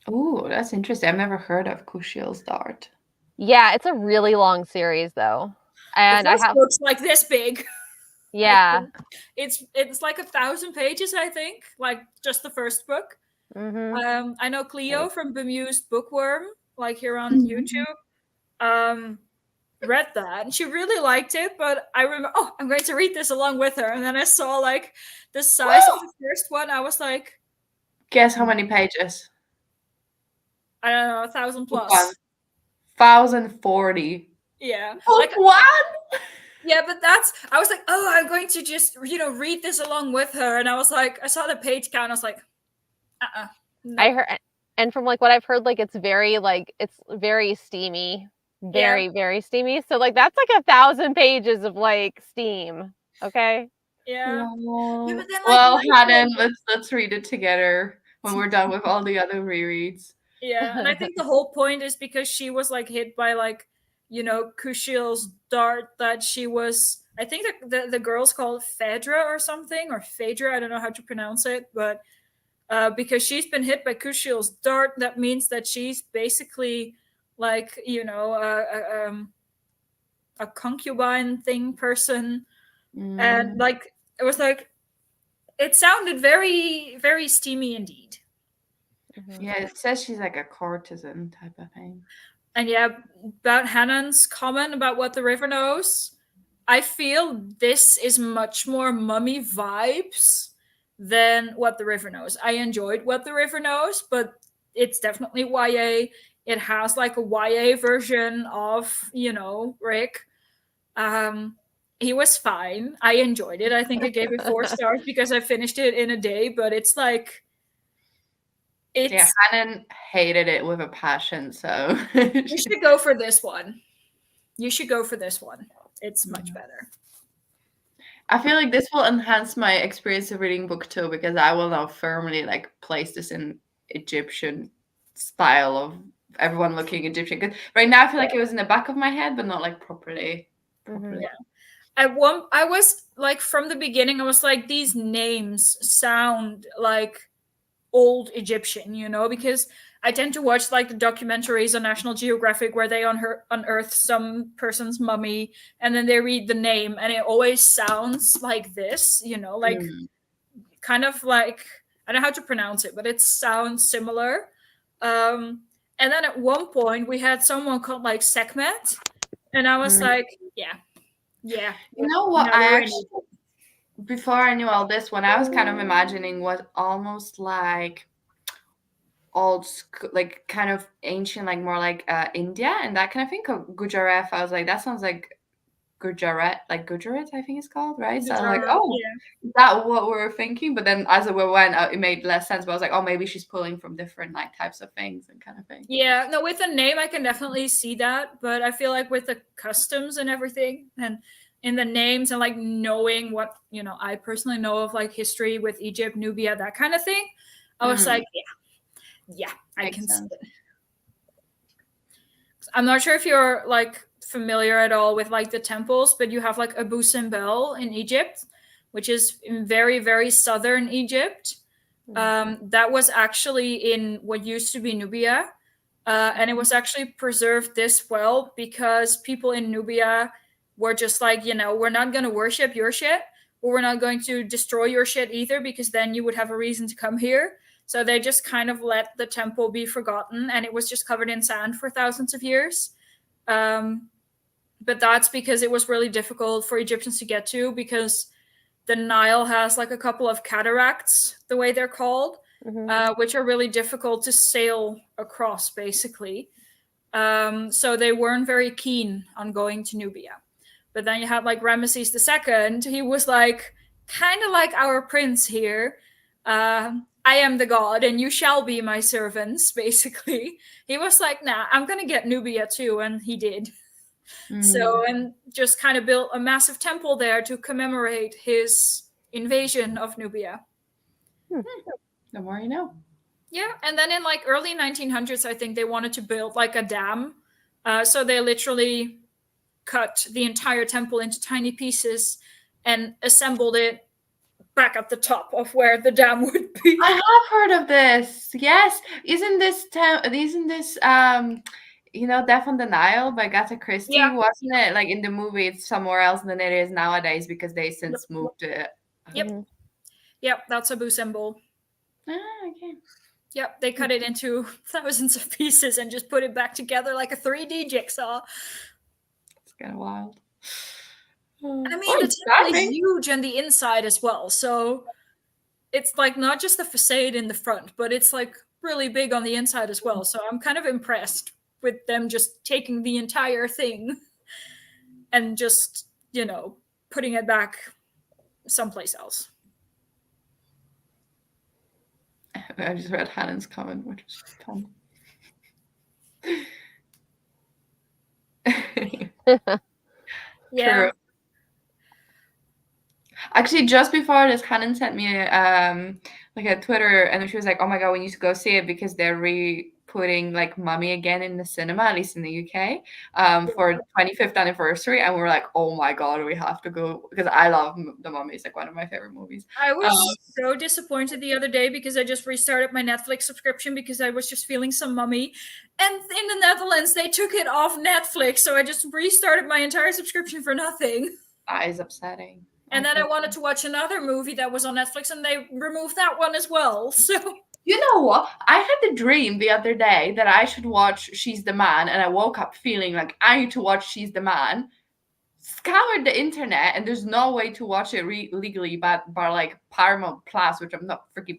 Oh, that's interesting. I've never heard of Kushiel's Dart. Yeah, it's a really long series though. And the I first have book's like this big. yeah. It's like 1,000 pages, I think. Like just the first book. I know Cleo from Bemused Bookworm, like here on YouTube, read that and she really liked it. But I remember, oh, I'm going to read this along with her, and then I saw like the size of the first one. I was like, Guess how many pages? I don't know, 1,000 plus. 1,040. Yeah. Like what? Yeah, but I was like, oh, I'm going to just, read this along with her. And I was like, I saw the page count. I was like, no. I heard, and from like what I've heard, like it's very steamy, very steamy. So like that's like 1,000 pages of like steam. Okay. Yeah. No. Yeah, but then, like, Well, like, Hanan, let's read it together when we're done with all the other rereads. Yeah, and I think the whole point is because she was like hit by like, Kushiel's dart, that she was, I think the girl's called Phaedra or something, or Phaedra, I don't know how to pronounce it, but because she's been hit by Kushiel's dart, that means that she's basically like, a concubine thing person. And like it was like, it sounded very, very steamy indeed. Yeah, it says she's like a courtesan type of thing. And yeah, about Hanan's comment about What the River Knows, I feel this is much more mummy vibes than What the River Knows. I enjoyed What the River Knows, but it's definitely YA. It has like a YA version of, Rick. He was fine. I enjoyed it. I think I gave it 4 stars because I finished it in a day, but it's like, yeah, Hanan hated it with a passion, so you should go for this one. It's much better. I feel like this will enhance my experience of reading book 2 because I will now firmly like place this in Egyptian style of everyone looking Egyptian. Because right now I feel like it was in the back of my head, but not like properly. Yeah. I was like, from the beginning, I was like, these names sound like old Egyptian, because I tend to watch like the documentaries on National Geographic where they unearth some person's mummy and then they read the name and it always sounds like this, like kind of like, I don't know how to pronounce it, but it sounds similar. And then at one point we had someone called like Sekhmet, and I was like, yeah. You know what? Before I knew all this, when I was kind of imagining what almost like old school, like kind of ancient, like more like India and that kind of thing. Gujarat, I was like, that sounds like Gujarat, I think it's called, right? So I was like, oh, is that what we're thinking? But then as it went, it made less sense. But I was like, oh, maybe she's pulling from different like types of things and kind of thing. Yeah, no, with the name, I can definitely see that. But I feel like with the customs and everything, and in the names and like knowing what, I personally know of like history with Egypt, Nubia, that kind of thing, I was like, yeah, I can see it. I'm not sure if you're like familiar at all with like the temples, but you have like Abu Simbel in Egypt, which is in very, very southern Egypt. That was actually in what used to be Nubia. And it was actually preserved this well because people in Nubia were just like, we're not going to worship your shit, or we're not going to destroy your shit either, because then you would have a reason to come here. So they just kind of let the temple be forgotten, and it was just covered in sand for thousands of years. But that's because it was really difficult for Egyptians to get to, because the Nile has like a couple of cataracts, the way they're called, which are really difficult to sail across, basically. So they weren't very keen on going to Nubia. But then you had like Ramesses II. He was like, kind of like our prince here. I am the god and you shall be my servants, basically. He was like, nah, I'm gonna get Nubia too, and he did. So, and just kind of built a massive temple there to commemorate his invasion of Nubia. The more you know. Yeah, and then in like early 1900s, I think they wanted to build like a dam. So they literally cut the entire temple into tiny pieces and assembled it back at the top of where the dam would be. I have heard of this. Yes, isn't this Death on the Nile by Agatha Christie? Yeah. Wasn't it like in the movie? It's somewhere else than it is nowadays because they since moved it. Yep. Yep, that's Abu Simbel. Okay. Yep, they cut it into thousands of pieces and just put it back together like a 3D jigsaw. It's kind of wild. I mean, the temple is huge on the inside as well, so it's like not just the facade in the front, but it's like really big on the inside as well. So I'm kind of impressed with them just taking the entire thing and just, putting it back someplace else. I just read Hannon's comment, which was fun. Yeah. True. Actually, just before this, Hannon sent me like a Twitter, and she was like, "Oh my god, we need to go see it because they're re-putting like Mummy again in the cinema, at least in the UK, for 25th anniversary." And we were like, "Oh my god, we have to go," because I love the Mummy. It's like one of my favorite movies. I was so disappointed the other day because I just restarted my Netflix subscription because I was just feeling some Mummy, and in the Netherlands they took it off Netflix, so I just restarted my entire subscription for nothing. That is upsetting. And then I wanted to watch another movie that was on Netflix, and they removed that one as well. So you know what? I had the dream the other day that I should watch She's the Man, and I woke up feeling like I need to watch She's the Man. Scoured the internet, and there's no way to watch it legally but like Paramount Plus, which I'm not freaking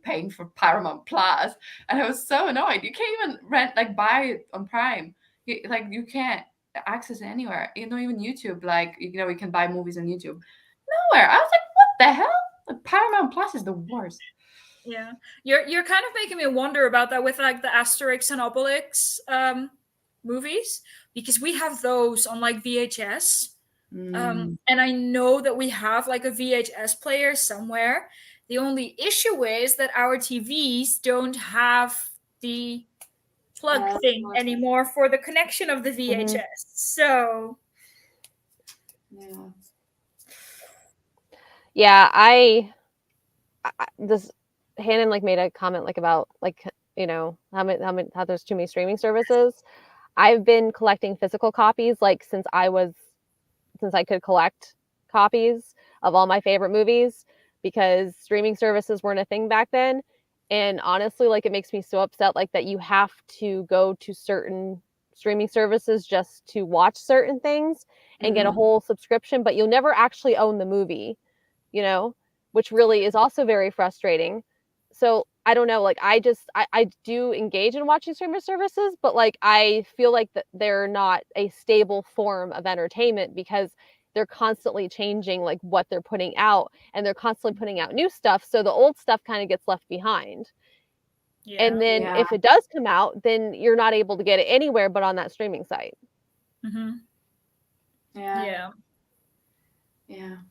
paying for Paramount Plus. And I was so annoyed. You can't even buy it on Prime. You can't access it anywhere. Not even YouTube. You can buy movies on YouTube. Nowhere. I was like, what the hell? Paramount Plus is the worst. Yeah, you're kind of making me wonder about that with like the Asterix and Obelix movies, because we have those on like VHS, and I know that we have like a VHS player somewhere. The only issue is that our TVs don't have the plug thing anymore for the connection of the VHS. So yeah, I this Hannon made a comment about how there's too many streaming services. I've been collecting physical copies since I could collect copies of all my favorite movies, because streaming services weren't a thing back then. And honestly, it makes me so upset that you have to go to certain streaming services just to watch certain things and get a whole subscription, but you'll never actually own the movie, which really is also very frustrating. So I don't know, I do engage in watching streaming services, but I feel that they're not a stable form of entertainment, because they're constantly changing what they're putting out, and they're constantly putting out new stuff. So the old stuff kind of gets left behind. Yeah. And then if it does come out, then you're not able to get it anywhere but on that streaming site. Mm-hmm. Yeah.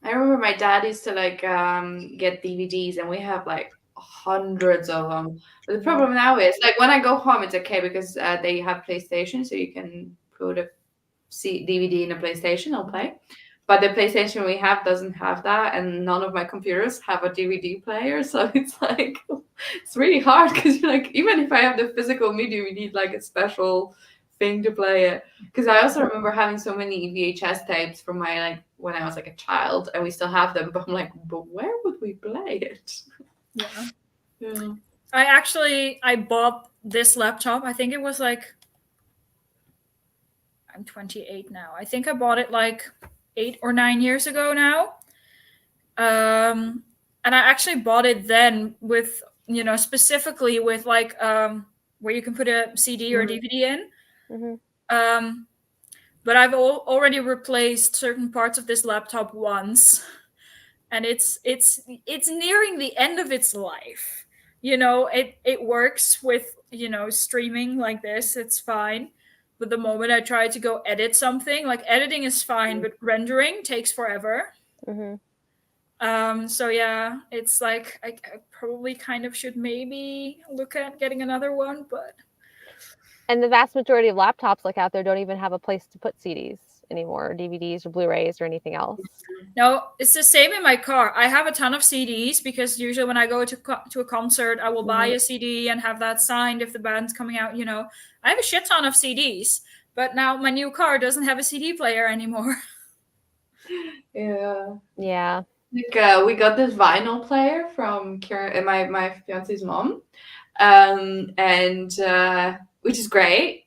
I remember my dad used to get DVDs, and we have hundreds of them. But the problem now is when I go home, it's okay because they have PlayStation, so you can put a DVD in a PlayStation, I'll play. But the PlayStation we have doesn't have that, and none of my computers have a DVD player, so it's it's really hard because even if I have the physical medium, you need a special thing to play it. Because I also remember having so many VHS tapes from my when I was a child, and we still have them, but I'm but where would we play it? Yeah. I bought this laptop. I think it was I'm 28 now. I think I bought it 8 or 9 years ago now. And I actually bought it then with, specifically with where you can put a CD or a DVD in. Mm-hmm. But I've already replaced certain parts of this laptop once. and it's nearing the end of its life. It works with streaming like this, it's fine. But the moment I try to go edit something, like editing is fine, but rendering takes forever. So yeah, it's like I probably kind of should maybe look at getting another one, but. And the vast majority of laptops like out there don't even have a place to put CDs anymore, or DVDs or Blu-rays or anything else. No, it's the same in my car. I have a ton of CDs because usually when I go to a concert, I will buy a CD and have that signed if the band's coming out. I have a shit ton of CDs, but now my new car doesn't have a CD player anymore. Yeah. Like, we got this vinyl player from my fiance's mom, and which is great.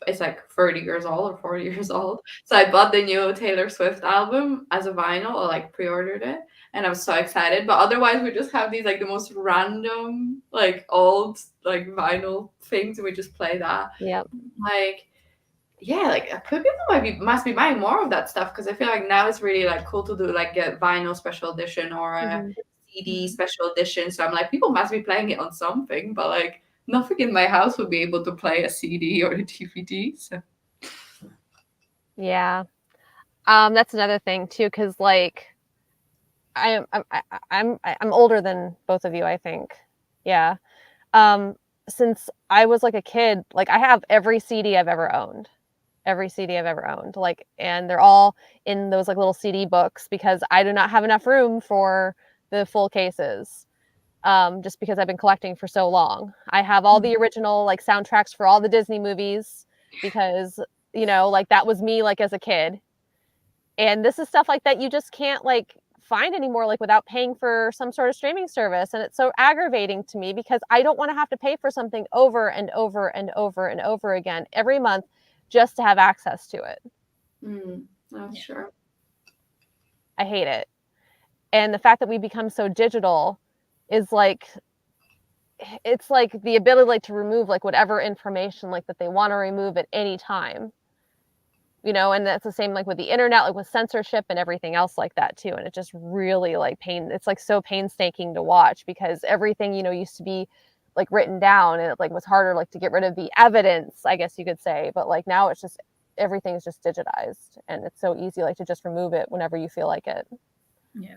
It's like 30 years old or 40 years old. So I bought the new Taylor Swift album as a vinyl, or like pre-ordered it, and I was so excited. But otherwise, we just have these like the most random, like old, like vinyl things, and we just play that. Yep. Like, yeah, like people must be buying more of that stuff, because I feel like now it's really like cool to do like a vinyl special edition or a CD special edition. So I'm like, people must be playing it on something, but like nothing in my house would be able to play a CD or a DVD. So yeah, that's another thing too, because like I'm older than both of you, I think. Yeah. Since I was like a kid, like I have every CD I've ever owned. Like, and they're all in those like little CD books because I do not have enough room for the full cases. Just because I've been collecting for so long. I have all the original like soundtracks for all the Disney movies because, like that was me like as a kid. And this is stuff like that you just can't like find anymore, like without paying for some sort of streaming service. And it's so aggravating to me because I don't want to have to pay for something over and over and over and over again every month just to have access to it. That's sure. I hate it. And the fact that we become so digital is like, it's like the ability like to remove like whatever information like that they want to remove at any time, and that's the same like with the internet, like with censorship and everything else like that too. And it just really like it's like so painstaking to watch because everything used to be like written down, and it like was harder like to get rid of the evidence, I guess you could say. But like now it's just everything's just digitized, and it's so easy like to just remove it whenever you feel like it. Yeah.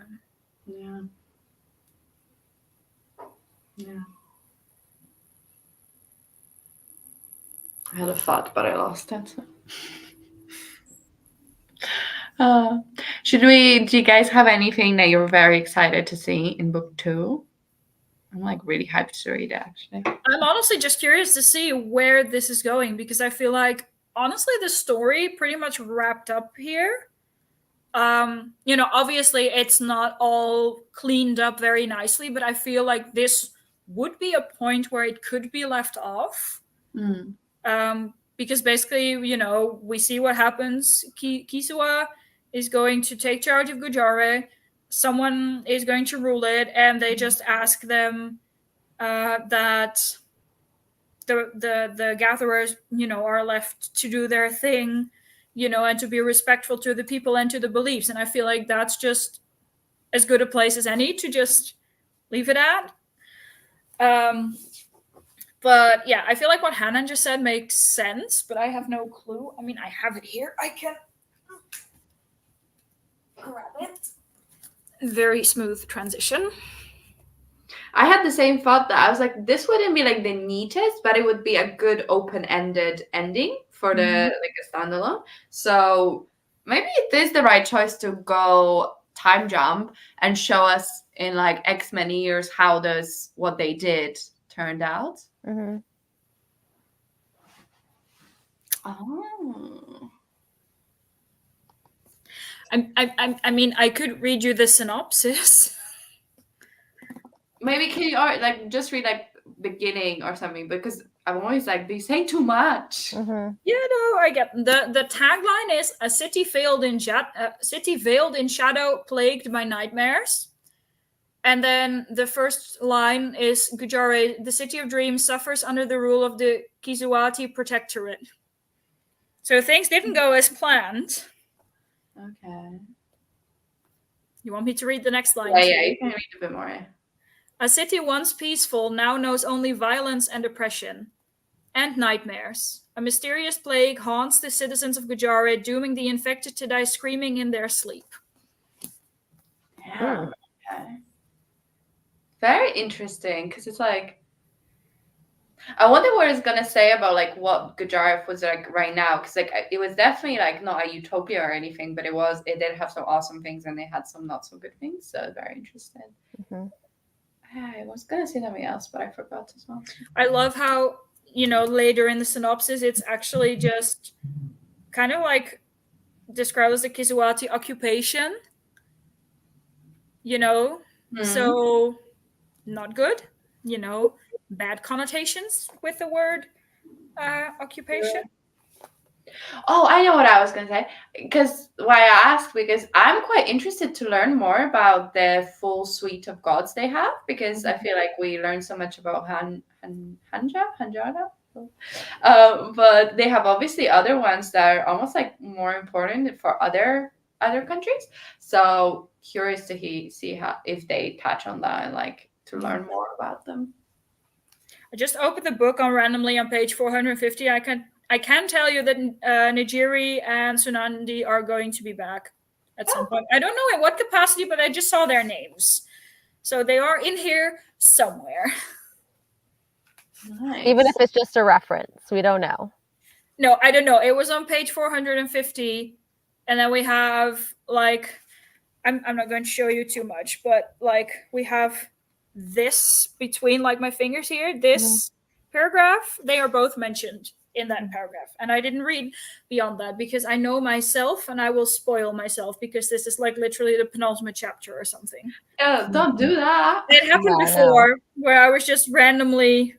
I had a thought, but I lost it. Do you guys have anything that you're very excited to see in book 2? I'm like really hyped to read it, actually. I'm honestly just curious to see where this is going because I feel like honestly the story pretty much wrapped up here. Obviously it's not all cleaned up very nicely, but I feel like this would be a point where it could be left off. Because basically, we see what happens. Kisua is going to take charge of Gujare. Someone is going to rule it, and they just ask them that the gatherers, are left to do their thing, and to be respectful to the people and to the beliefs. And I feel like that's just as good a place as any to just leave it at. But yeah, I feel like what Hanan just said makes sense, but I have no clue. I mean, I have it here. I can grab it. Very smooth transition. I had the same thought that I was like, this wouldn't be like the neatest, but it would be a good open-ended ending for the like a standalone. So maybe it is the right choice to go time jump and show us in like X many years how what they did turned out. Oh. I mean, I could read you the synopsis. Maybe can you like just read like beginning or something, because I'm always like, they say too much. Yeah, no, I get the tagline is a city veiled in shadow, plagued by nightmares. And then the first line is Gujare, the city of dreams suffers under the rule of the Kizuati Protectorate. So things didn't go as planned. Okay. You want me to read the next line? Yeah, you can read a bit more. Yeah. A city once peaceful now knows only violence and oppression. And nightmares. A mysterious plague haunts the citizens of Gujare, dooming the infected to die screaming in their sleep. Yeah. Okay. Very interesting, because it's like, I wonder what it's gonna say about like what Gujarat was like right now, because like it was definitely like not a utopia or anything, but it did have some awesome things and they had some not so good things. So very interesting. I was gonna say something else, but I forgot as well. I love how, later in the synopsis, it's actually just kind of like described as a Kiswati occupation. So not good. Bad connotations with the word occupation. Oh, I know what I was going to say. Because why I asked, because I'm quite interested to learn more about the full suite of gods they have, because I feel like we learned so much about Hanjara. But they have obviously other ones that are almost like more important for other countries. So curious to see how if they touch on that and like to learn more about them. I just opened the book randomly on page 450. I can tell you that Nigiri and Sunandi are going to be back at some point. I don't know in what capacity, but I just saw their names. So they are in here somewhere. Nice. Even if it's just a reference, we don't know. No, I don't know. It was on page 450. And then we have like, I'm not going to show you too much, but like we have this between like my fingers here, this paragraph, they are both mentioned in that paragraph. And I didn't read beyond that because I know myself and I will spoil myself because this is like literally the penultimate chapter or something. Don't do that. It happened before where I was just randomly,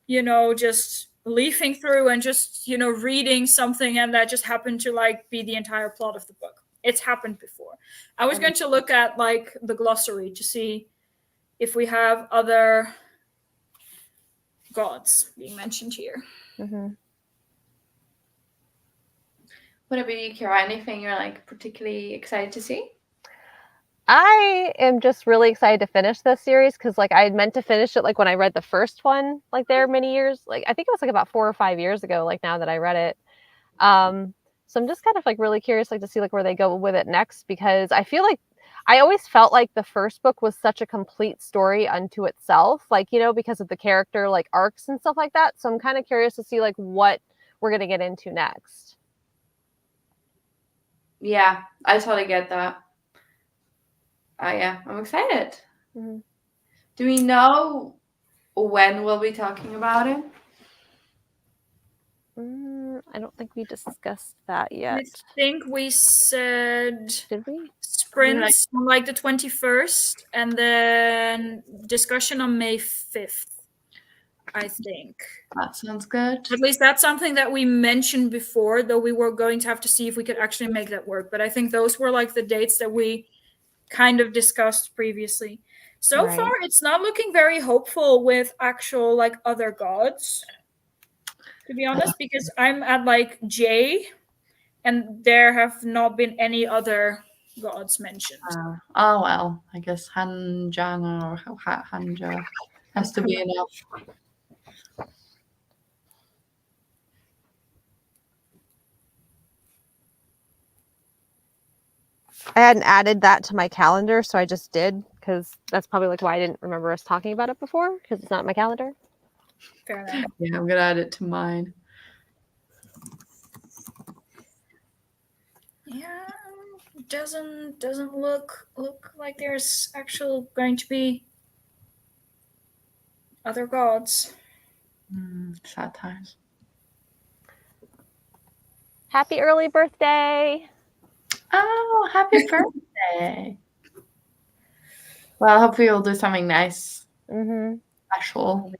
just leafing through and just, reading something and that just happened to like be the entire plot of the book. It's happened before. I was going to look at like the glossary to see if we have other gods being mentioned here. What about you, Kira? Anything you're like particularly excited to see? I am just really excited to finish this series because like I had meant to finish it like when I read the first one, like there many years, like I think it was like about 4 or 5 years ago, like now that I read it. So I'm just kind of like really curious like to see like where they go with it next, because I feel like I always felt like the first book was such a complete story unto itself, like, because of the character like arcs and stuff like that. So I'm kind of curious to see like what we're going to get into next. Yeah, I totally get that. Yeah, I'm excited. Do we know when we'll be talking about it? I don't think we discussed that yet. I think we said, did we? Sprints on like the 21st and then discussion on May 5th, I think. That sounds good. At least that's something that we mentioned before, though we were going to have to see if we could actually make that work. But I think those were like the dates that we kind of discussed previously. So far, it's not looking very hopeful with actual like other gods, to be honest, because I'm at like J and there have not been any other gods mentioned. Oh well, I guess Hanjana or Hanja has to be enough. I hadn't added that to my calendar, so I just did, because that's probably like why I didn't remember us talking about it before, because it's not in my calendar. Fair enough. Yeah, I'm gonna add it to mine. Yeah, doesn't look like there's actually going to be other gods. Sad times. Happy early birthday! Oh, happy birthday! Well, hopefully you'll do something nice, special.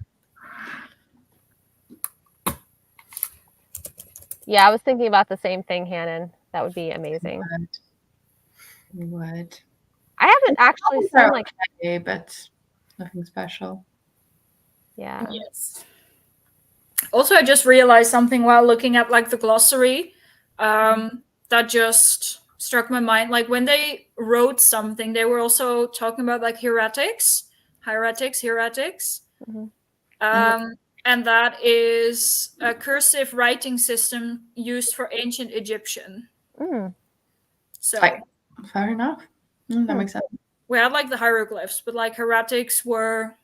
Yeah, I was thinking about the same thing, Hannon. That would be amazing. We would. I haven't actually seen like, but nothing special. Yeah. Yes. Also, I just realized something while looking at like the glossary that just struck my mind. Like when they wrote something, they were also talking about like hieratics. Mhm. And that is a cursive writing system used for ancient Egyptian. Mm. So fair enough. That makes sense. we had like the hieroglyphs, but like hieratics were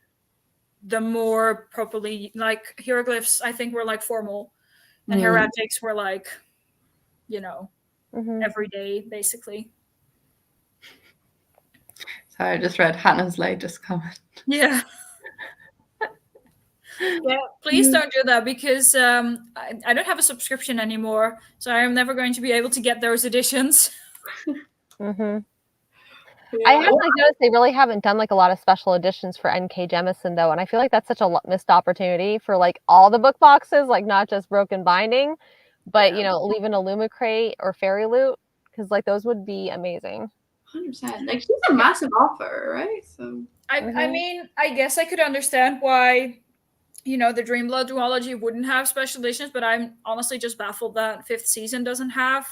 the more properly, like hieroglyphs I think were like formal, and hieratics were like, you know, everyday basically. Sorry, I just read Hannah's latest comment. Yeah. Yeah, please don't do that, because I don't have a subscription anymore, so I am never going to be able to get those editions. Mm-hmm. Yeah. I have like noticed they really haven't done like a lot of special editions for N.K. Jemisin though, and I feel like that's such a missed opportunity for like all the book boxes, like not just Broken Binding, but you know, leaving a Lumicrate or Fairy Loot, because like those would be amazing. 100%. Like she's a massive author, right? So I mean, I guess I could understand why, you know, the Dreamblood duology wouldn't have special editions, but I'm honestly just baffled that 5th season doesn't have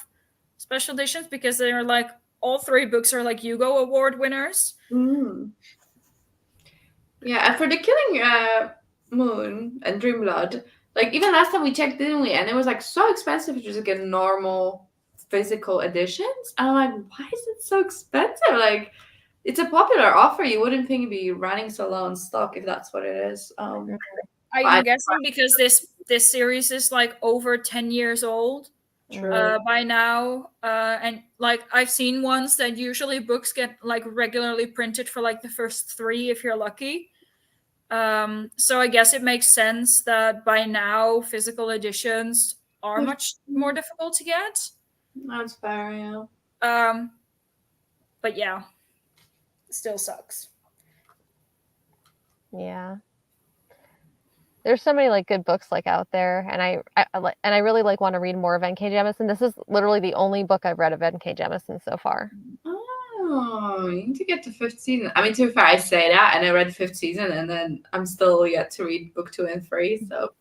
special editions, because they're like, all 3 books are like Hugo Award winners. Yeah, and for the Killing Moon and Dreamblood, like even last time we checked, didn't we? And it was like so expensive to just get normal physical editions. And I'm like, why is it so expensive? Like, it's a popular offer. You wouldn't think it'd be running so low in stock if that's what it is. I'm guessing because this series is like over 10 years old by now, and like I've seen ones that usually books get like regularly printed for like the first 3 if you're lucky. So I guess it makes sense that by now physical editions are much more difficult to get. That's fair, yeah. But yeah, it still sucks. Yeah. There's so many like good books like out there, and I really like want to read more of N.K. Jemisin. This is literally the only book I've read of N.K. Jemisin so far. Oh, you need to get to 5th season. I mean, to be fair, I say that, and I read 5th season, and then I'm still yet to read book 2 and 3. So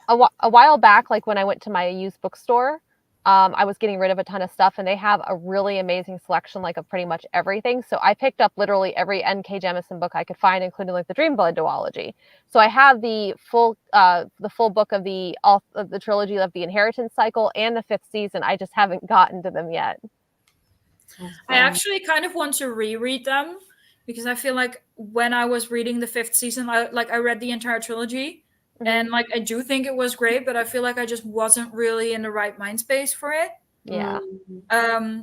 a while back, like when I went to my used bookstore, I was getting rid of a ton of stuff, and they have a really amazing selection, like of pretty much everything. So I picked up literally every N.K. Jemisin book I could find, including like the Dreamblood duology. So I have the full book of the trilogy of the Inheritance Cycle and the 5th season. I just haven't gotten to them yet. I actually kind of want to reread them, because I feel like when I was reading the 5th season, I read the entire trilogy. And like I do think it was great, but I feel like I just wasn't really in the right mind space for it. Yeah.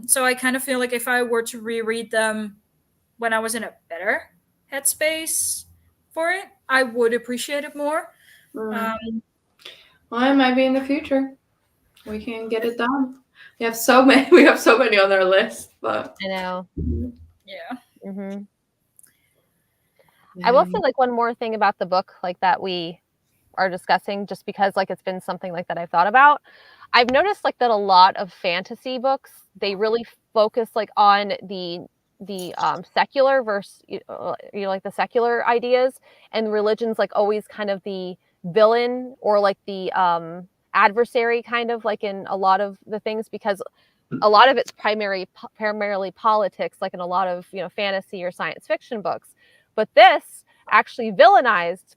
So I kind of feel like if I were to reread them when I was in a better headspace for it, I would appreciate it more. Well, it might be in the future. We can get it done. We have so many on our list, but I know. Yeah. Mm-hmm. I will say like one more thing about the book like that we are discussing, just because like it's been something like that I've thought about. I've noticed like that a lot of fantasy books, they really focus like on the secular versus like the secular ideas, and religion's like always kind of the villain or like the adversary, kind of like in a lot of the things, because a lot of it's primarily politics, like in a lot of fantasy or science fiction books. But this actually villainized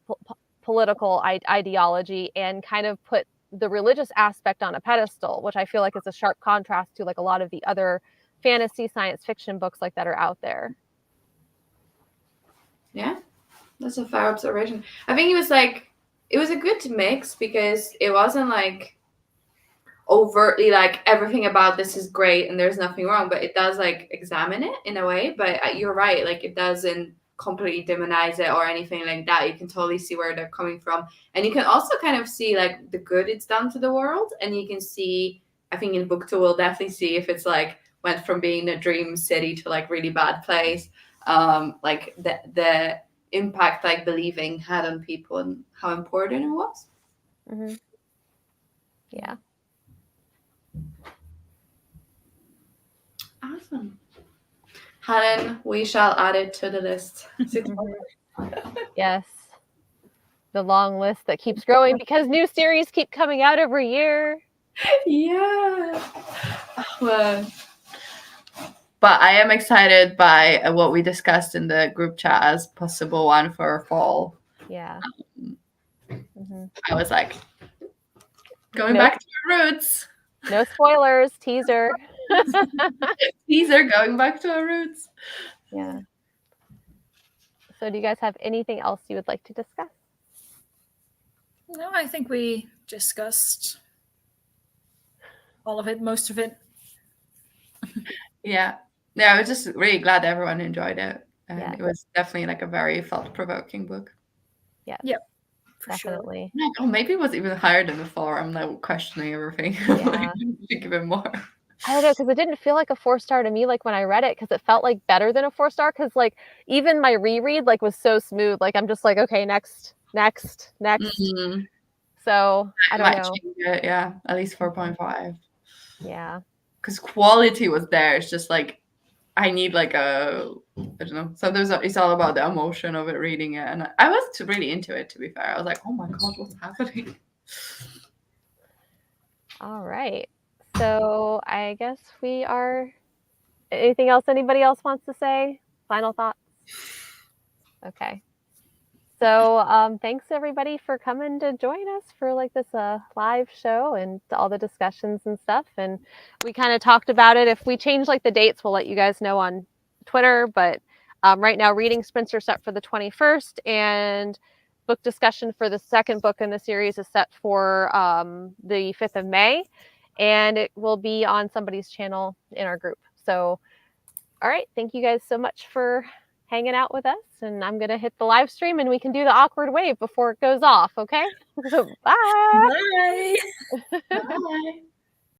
political ideology and kind of put the religious aspect on a pedestal, which I feel like is a sharp contrast to like a lot of the other fantasy science fiction books like that are out there. Yeah, that's a fair observation. I think it was a good mix, because it wasn't like overtly like everything about this is great and there's nothing wrong, but it does like examine it in a way. But you're right, like it doesn't completely demonize it or anything like that. You can totally see where they're coming from, and you can also kind of see like the good it's done to the world. And you can see, I think in book 2 we'll definitely see if it's like went from being a dream city to like really bad place, like the impact like believing had on people and how important it was. Yeah. Awesome. Helen, we shall add it to the list. Yes. The long list that keeps growing because new series keep coming out every year. Yeah. Well, But I am excited by what we discussed in the group chat as possible one for fall. Yeah. I was like, going back to our roots. No spoilers, teaser. Teaser, going back to our roots. Yeah. So do you guys have anything else you would like to discuss? No, I think we discussed all of it, most of it. Yeah. I was just really glad everyone enjoyed it. And it was definitely like a very thought-provoking book. Yeah. Yep. For Definitely. Sure. Oh, maybe it was even higher than before. I'm like questioning everything. Yeah. Think of it more. I don't know, because it didn't feel like a 4-star to me, like when I read it, because it felt like better than a 4-star. Because like even my reread like was so smooth. Like I'm just like, okay, next. Mm-hmm. So I don't know. Change it, yeah, at least 4.5. Yeah. Because quality was there. It's just like I need like I don't know. Sometimes it's all about the emotion of it, reading it, and I was really into it. To be fair, I was like, oh my god, what's happening? All right. So I guess we are. Anything else anybody else wants to say? Final thoughts? Okay. So thanks everybody for coming to join us for like this live show and all the discussions and stuff. And we kind of talked about it. If we change like the dates, we'll let you guys know on Twitter. But right now, reading sprints are set for the 21st, and book discussion for the second book in the series is set for the 5th of May. And it will be on somebody's channel in our group. So, all right. Thank you guys so much for hanging out with us. And I'm going to hit the live stream and we can do the awkward wave before it goes off. Okay. So bye. Bye. Bye.